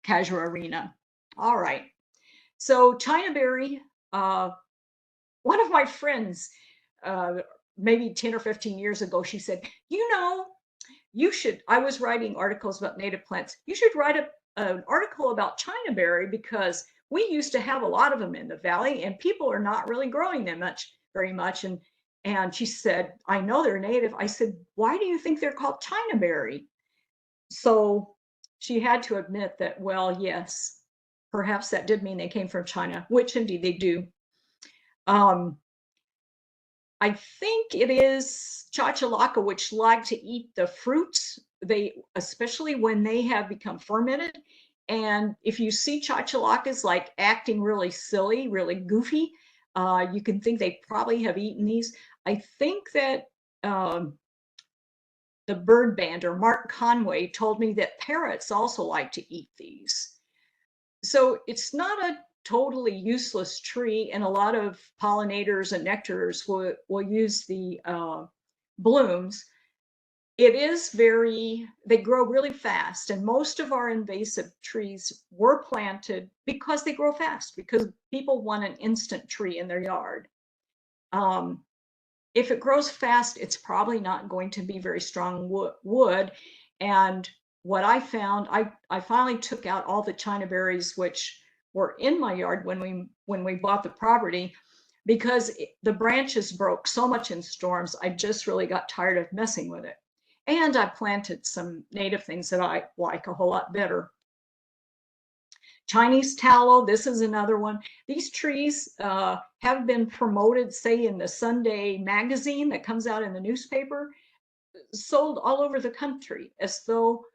casuarina. All right. So Chinaberry, one of my friends, maybe 10 or 15 years ago, she said, you know, I was writing articles about native plants. You should write an article about Chinaberry because we used to have a lot of them in the valley and people are not really growing them very much. And she said, I know they're native. I said, why do you think they're called Chinaberry? So she had to admit that, well, yes, perhaps that did mean they came from China, which indeed they do. I think it is chachalaca, which like to eat the fruits, especially when they have become fermented. And if you see chachalacas like acting really silly, really goofy, you can think they probably have eaten these. I think that the bird bander, Mark Conway, told me that parrots also like to eat these. So it's not a totally useless tree, and a lot of pollinators and nectars will use the blooms. They grow really fast, and most of our invasive trees were planted because they grow fast, because people want an instant tree in their yard. If it grows fast, it's probably not going to be very strong wood. And what I found, I finally took out all the Chinaberries which were in my yard when we bought the property, because the branches broke so much in storms. I just really got tired of messing with it. And I planted some native things that I like a whole lot better. Chinese tallow, this is another one. These trees have been promoted, say, in the Sunday magazine that comes out in the newspaper, sold all over the country, as though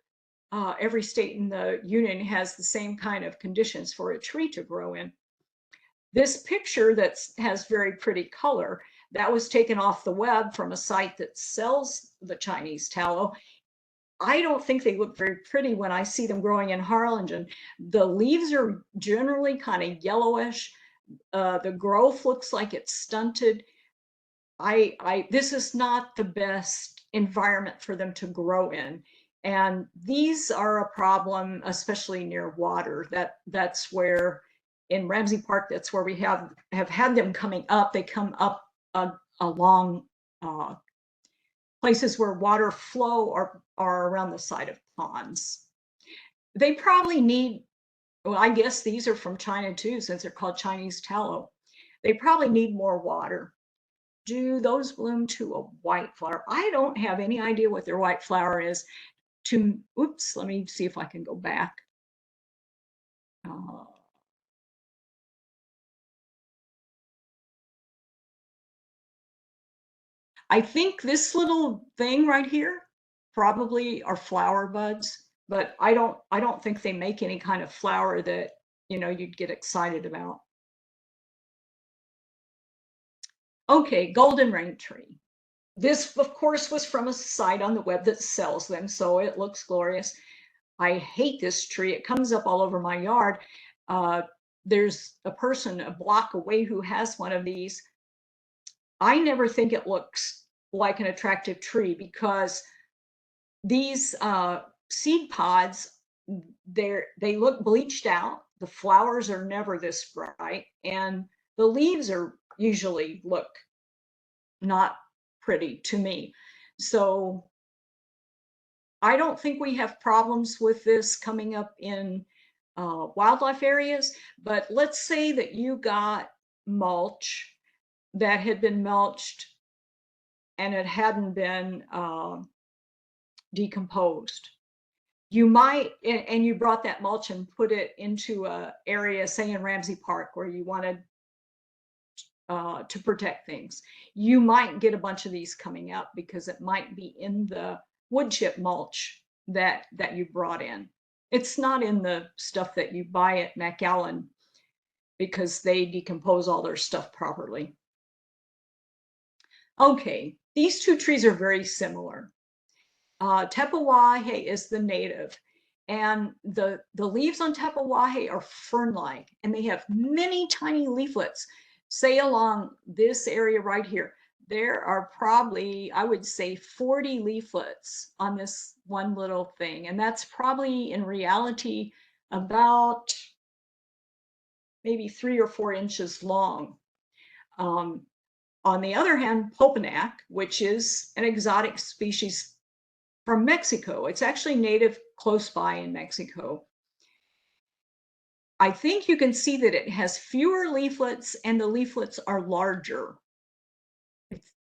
every state in the union has the same kind of conditions for a tree to grow in. This picture that has very pretty color, that was taken off the web from a site that sells the Chinese tallow. I don't think they look very pretty when I see them growing in Harlingen. The leaves are generally kind of yellowish. The growth looks like it's stunted. This is not the best environment for them to grow in. And these are a problem, especially near water. That's where, in Ramsey Park, that's where we have had them coming up. They come up along places where water flow are around the side of ponds. They probably need, well, I guess these are from China too, since they're called Chinese tallow. They probably need more water. Do those bloom to a white flower? I don't have any idea what their white flower is. Oops, let me see if I can go back. I think this little thing right here probably are flower buds, but I don't think they make any kind of flower that, you know, you'd get excited about. Okay, golden rain tree. This, of course, was from a site on the web that sells them, so it looks glorious. I hate this tree. It comes up all over my yard. There's a person a block away who has one of these. I never think it looks like an attractive tree because these seed pods, they look bleached out. The flowers are never this bright, and the leaves are usually look not pretty to me. So I don't think we have problems with this coming up in wildlife areas, but let's say that you got mulch that had been mulched and it hadn't been decomposed. You might, and you brought that mulch and put it into a area, say in Ramsey Park, where you wanted to protect things. You might get a bunch of these coming up because it might be in the wood chip mulch that you brought in. It's not in the stuff that you buy at McAllen because they decompose all their stuff properly. Okay, these two trees are very similar. Tepewahe is the native, and the leaves on Tepewahe are fern-like, and they have many tiny leaflets. Say along this area right here, there are probably, I would say, 40 leaflets on this one little thing, and that's probably in reality about maybe 3 or 4 inches long. On the other hand, Popenac, which is an exotic species from Mexico, it's actually native close by in Mexico. I think you can see that it has fewer leaflets and the leaflets are larger.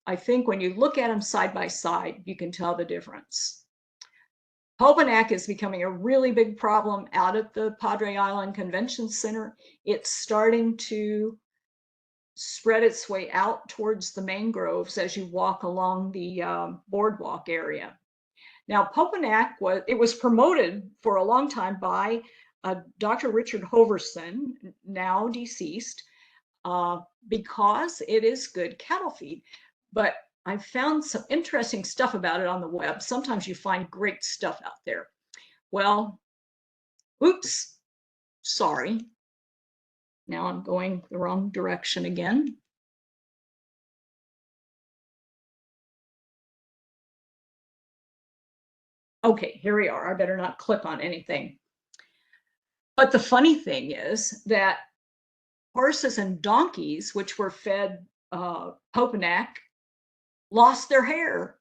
I think when you look at them side by side, you can tell the difference. Popenac is becoming a really big problem out at the Padre Island Convention Center. It's starting to spread its way out towards the mangroves as you walk along the boardwalk area. Now, Popenac was promoted for a long time by Dr. Richard Hoverson, now deceased, because it is good cattle feed. But I found some interesting stuff about it on the web. Sometimes you find great stuff out there. Well, oops, sorry. Now I'm going the wrong direction again. Okay, here we are. I better not click on anything. But the funny thing is that horses and donkeys, which were fed Popenac, lost their hair.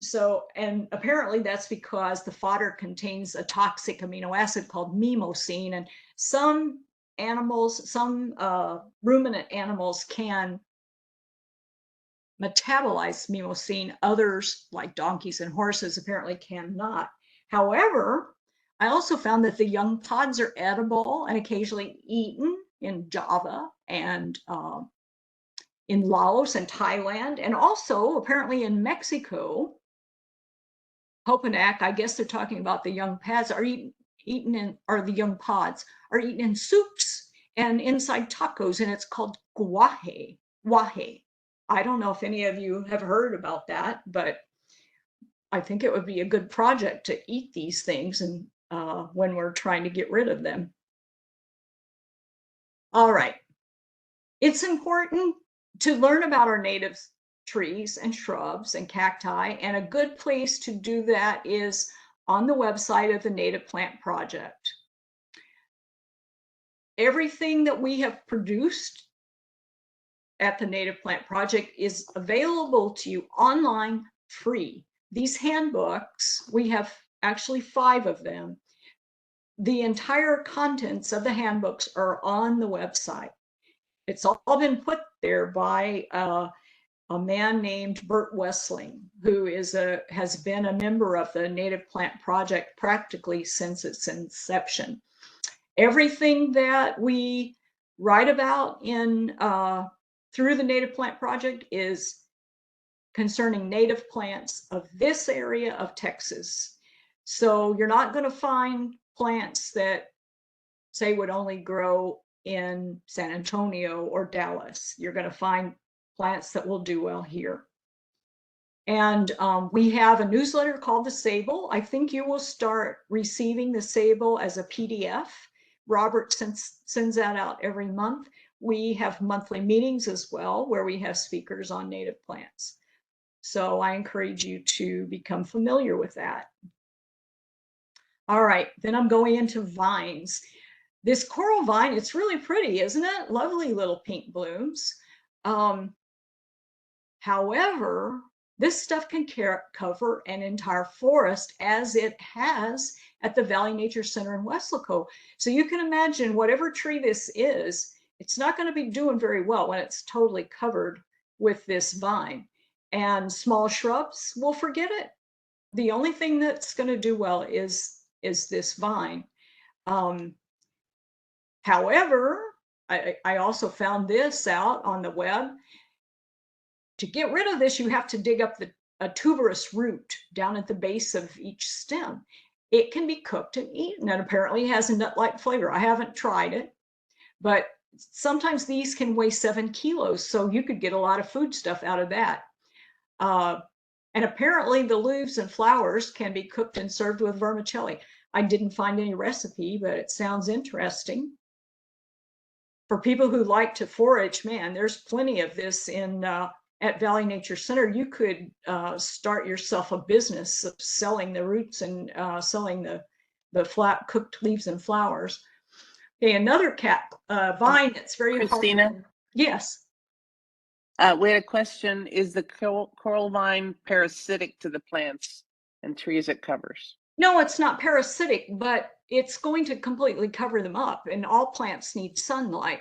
So, and apparently that's because the fodder contains a toxic amino acid called mimosine, and some animals, some ruminant animals can metabolize mimosine. Others, like donkeys and horses, apparently cannot. However, I also found that the young pods are edible and occasionally eaten in Java and in Laos and Thailand, and also apparently in Mexico. Popenac, I guess they're talking about the young pods are eaten in, or the young pods are eaten in soups and inside tacos, and it's called guaje. I don't know if any of you have heard about that, but I think it would be a good project to eat these things and when we're trying to get rid of them. All right. It's important to learn about our native trees and shrubs and cacti, and a good place to do that is on the website of the Native Plant Project. Everything that we have produced at the Native Plant Project is available to you online, free. These handbooks, we have actually 5 of them. The entire contents of the handbooks are on the website. It's all been put there by a man named Bert Wessling, who has been a member of the Native Plant Project practically since its inception. Everything that we write about in through the Native Plant Project is concerning native plants of this area of Texas. So you're not going to find plants that say would only grow in San Antonio or Dallas. You're going to find plants that will do well here. And we have a newsletter called The Sable. I think you will start receiving The Sable as a PDF. Robert sends that out every month. We have monthly meetings as well, where we have speakers on native plants. So I encourage you to become familiar with that. All right, then I'm going into vines. This coral vine, it's really pretty, isn't it? Lovely little pink blooms. However, this stuff can cover an entire forest, as it has at the Valley Nature Center in Weslaco. So you can imagine whatever tree this is, it's not going to be doing very well when it's totally covered with this vine. And small shrubs, well, forget it. The only thing that's going to do well is this vine. However, I also found this out on the web. To get rid of this, you have to dig up a tuberous root down at the base of each stem. It can be cooked and eaten, and apparently has a nut-like flavor. I haven't tried it, but sometimes these can weigh 7 kilos, so you could get a lot of food stuff out of that. And apparently the leaves and flowers can be cooked and served with vermicelli. I didn't find any recipe, but it sounds interesting. For people who like to forage, man, there's plenty of this at Valley Nature Center. You could start yourself a business of selling the roots and selling the flat cooked leaves and flowers. Okay, another vine that's very Christina? hard. Yes. We had a question. Is the coral vine parasitic to the plants and trees it covers? No, it's not parasitic, but it's going to completely cover them up. And all plants need sunlight.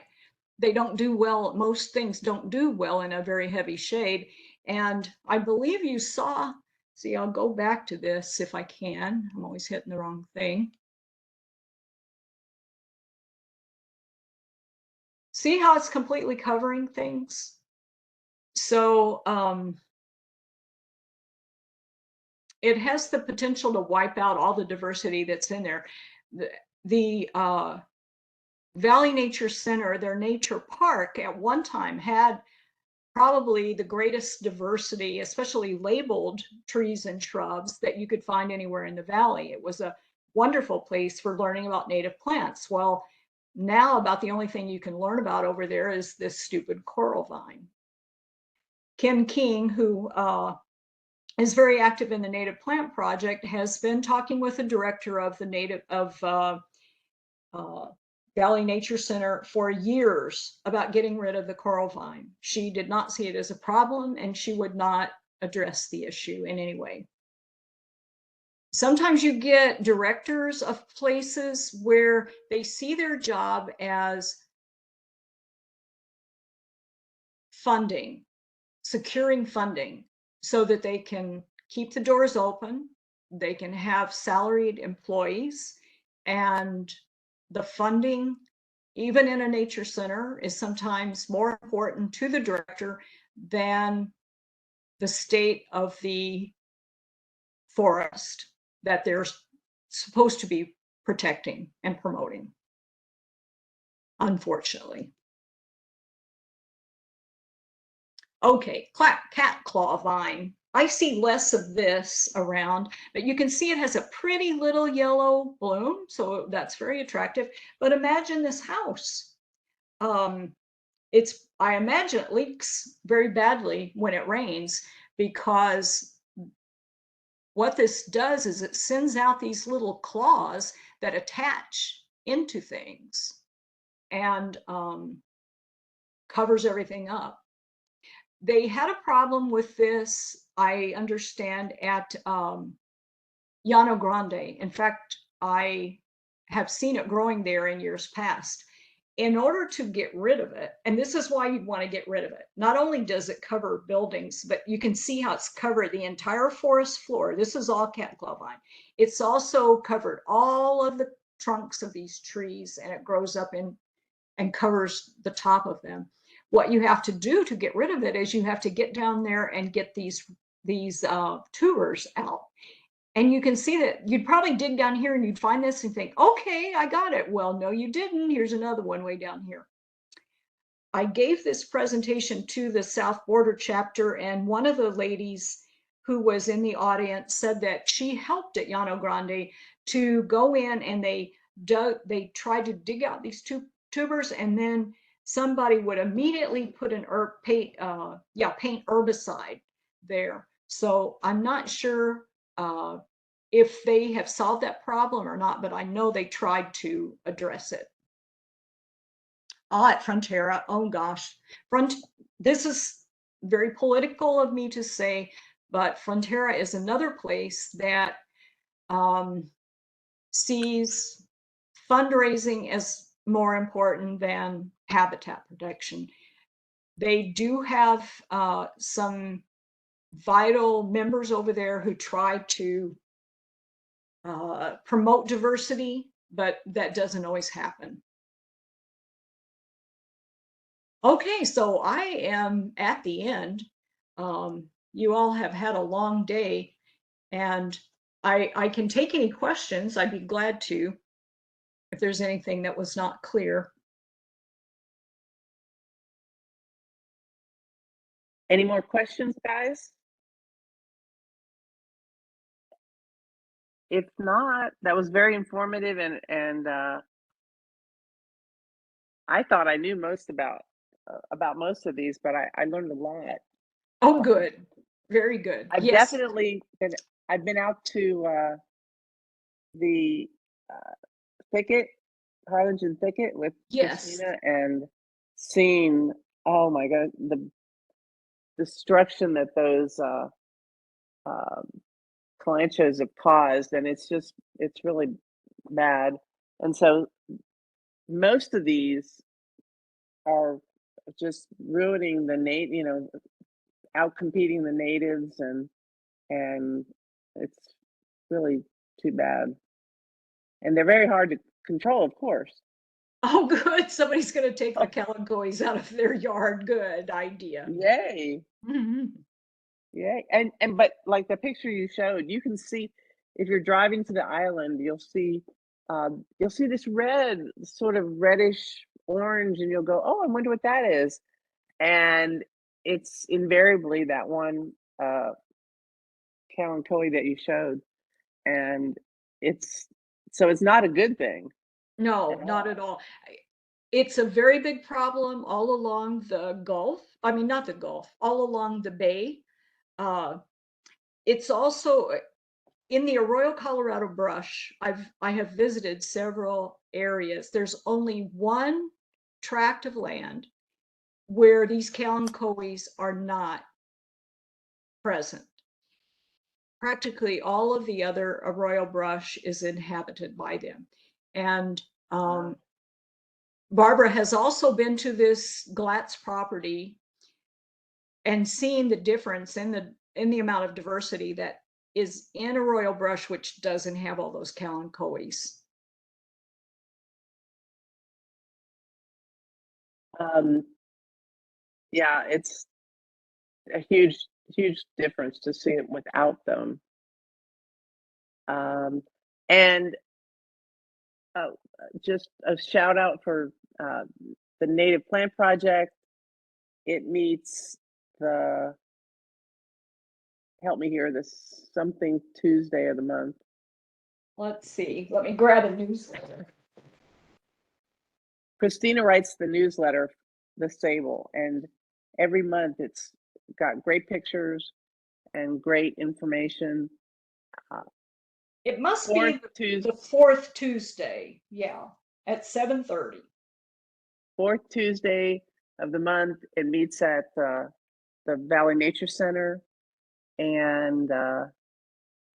They don't do well. Most things don't do well in a very heavy shade. And I believe you saw, see, I'll go back to this if I can. I'm always hitting the wrong thing. See how it's completely covering things? So it has the potential to wipe out all the diversity that's in there. The Valley Nature Center, their nature park, at one time had probably the greatest diversity, especially labeled trees and shrubs, that you could find anywhere in the valley. It was a wonderful place for learning about native plants. Well, now about the only thing you can learn about over there is this stupid coral vine. Ken King, who is very active in the Native Plant Project, has been talking with the director of the Valley Nature Center for years about getting rid of the coral vine. She did not see it as a problem, and she would not address the issue in any way. Sometimes you get directors of places where they see their job as funding, securing funding, so that they can keep the doors open, they can have salaried employees, and the funding, even in a nature center, is sometimes more important to the director than the state of the forest that they're supposed to be protecting and promoting, unfortunately. Okay, cat claw vine. I see less of this around, but you can see it has a pretty little yellow bloom, so that's very attractive. But imagine this house. I imagine it leaks very badly when it rains, because what this does is it sends out these little claws that attach into things and covers everything up. They had a problem with this, I understand, at Llano Grande. In fact, I have seen it growing there in years past. In order to get rid of it, and this is why you'd want to get rid of it, not only does it cover buildings, but you can see how it's covered the entire forest floor. This is all cat claw vine. It's also covered all of the trunks of these trees, and it grows up in and covers the top of them. What you have to do to get rid of it is you have to get down there and get these tubers out. And you can see that you'd probably dig down here and you'd find this and think, okay, I got it. Well, no, you didn't. Here's another one way down here. I gave this presentation to the South Border chapter, and one of the ladies who was in the audience, said that she helped at Llano Grande to go in and they tried to dig out these tubers, and then somebody would immediately put an paint herbicide there. So I'm not sure if they have solved that problem or not, but I know they tried to address it. At Frontera, oh gosh, this is very political of me to say, but Frontera is another place that sees fundraising as more important than habitat protection. They do have some vital members over there who try to promote diversity, but that doesn't always happen. Okay, so I am at the end. You all have had a long day, and I can take any questions. I'd be glad to, if there's anything that was not clear. Any more questions, guys? If not, that was very informative, and I thought I knew most about most of these, but I learned a lot. Oh, good. Very good. I've Yes. definitely been out to the thicket, Harlingen Thicket with Yes. Christina, and seen, oh my God, the destruction that those calanchos have caused, and it's really bad. And so most of these are just ruining the out competing the natives, and it's really too bad. And they're very hard to control, of course. Oh, good. Somebody's going to take the calanchoes out of their yard. Good idea. Yay. Mm-hmm. Yay. And but like the picture you showed, you can see, if you're driving to the island, you'll see this red, sort of reddish orange, and you'll go, oh, I wonder what that is. And it's invariably that one kalanchoe that you showed. And it's not a good thing. No, not at all. It's a very big problem all along the Gulf. I mean, not the Gulf, all along the bay. It's also in the Arroyo Colorado brush. I have visited several areas. There's only one tract of land where these kalanchoes are not present. Practically all of the other arroyo brush is inhabited by them. And Barbara has also been to this Glatz property and seen the difference in the amount of diversity that is in arroyo brush, which doesn't have all those kalanchoes. Yeah, it's a huge difference to see it without them. And just a shout out for the Native Plant Project. It meets help me here, this something Tuesday of the month. Let's see, let me grab a newsletter. Christina writes the newsletter, The Sable, and every month it's got great pictures and great information. It must be the fourth Tuesday, yeah, at 7:30. Fourth Tuesday of the month. It meets at the Valley Nature Center, and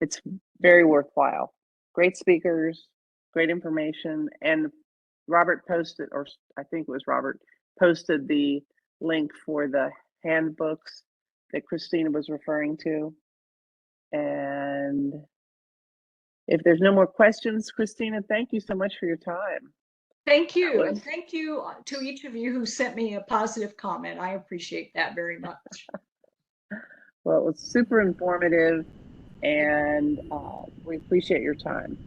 it's very worthwhile. Great speakers, great information, and Robert posted, or I think it was Robert, posted the link for the handbooks that Christina was referring to. And if there's no more questions, Christina, thank you so much for your time. Thank you. And thank you to each of you who sent me a positive comment. I appreciate that very much. Well, it was super informative, and we appreciate your time.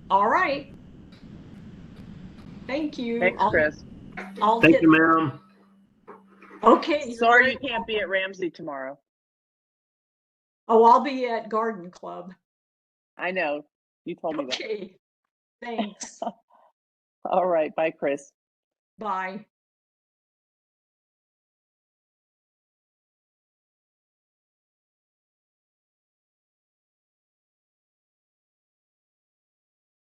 All right. Thank you. Thanks, Chris. Thank you, ma'am. Okay. Sorry you can't be at Ramsey tomorrow. Oh, I'll be at Garden Club. I know. You told me that. Okay, thanks. All right. Bye, Chris. Bye.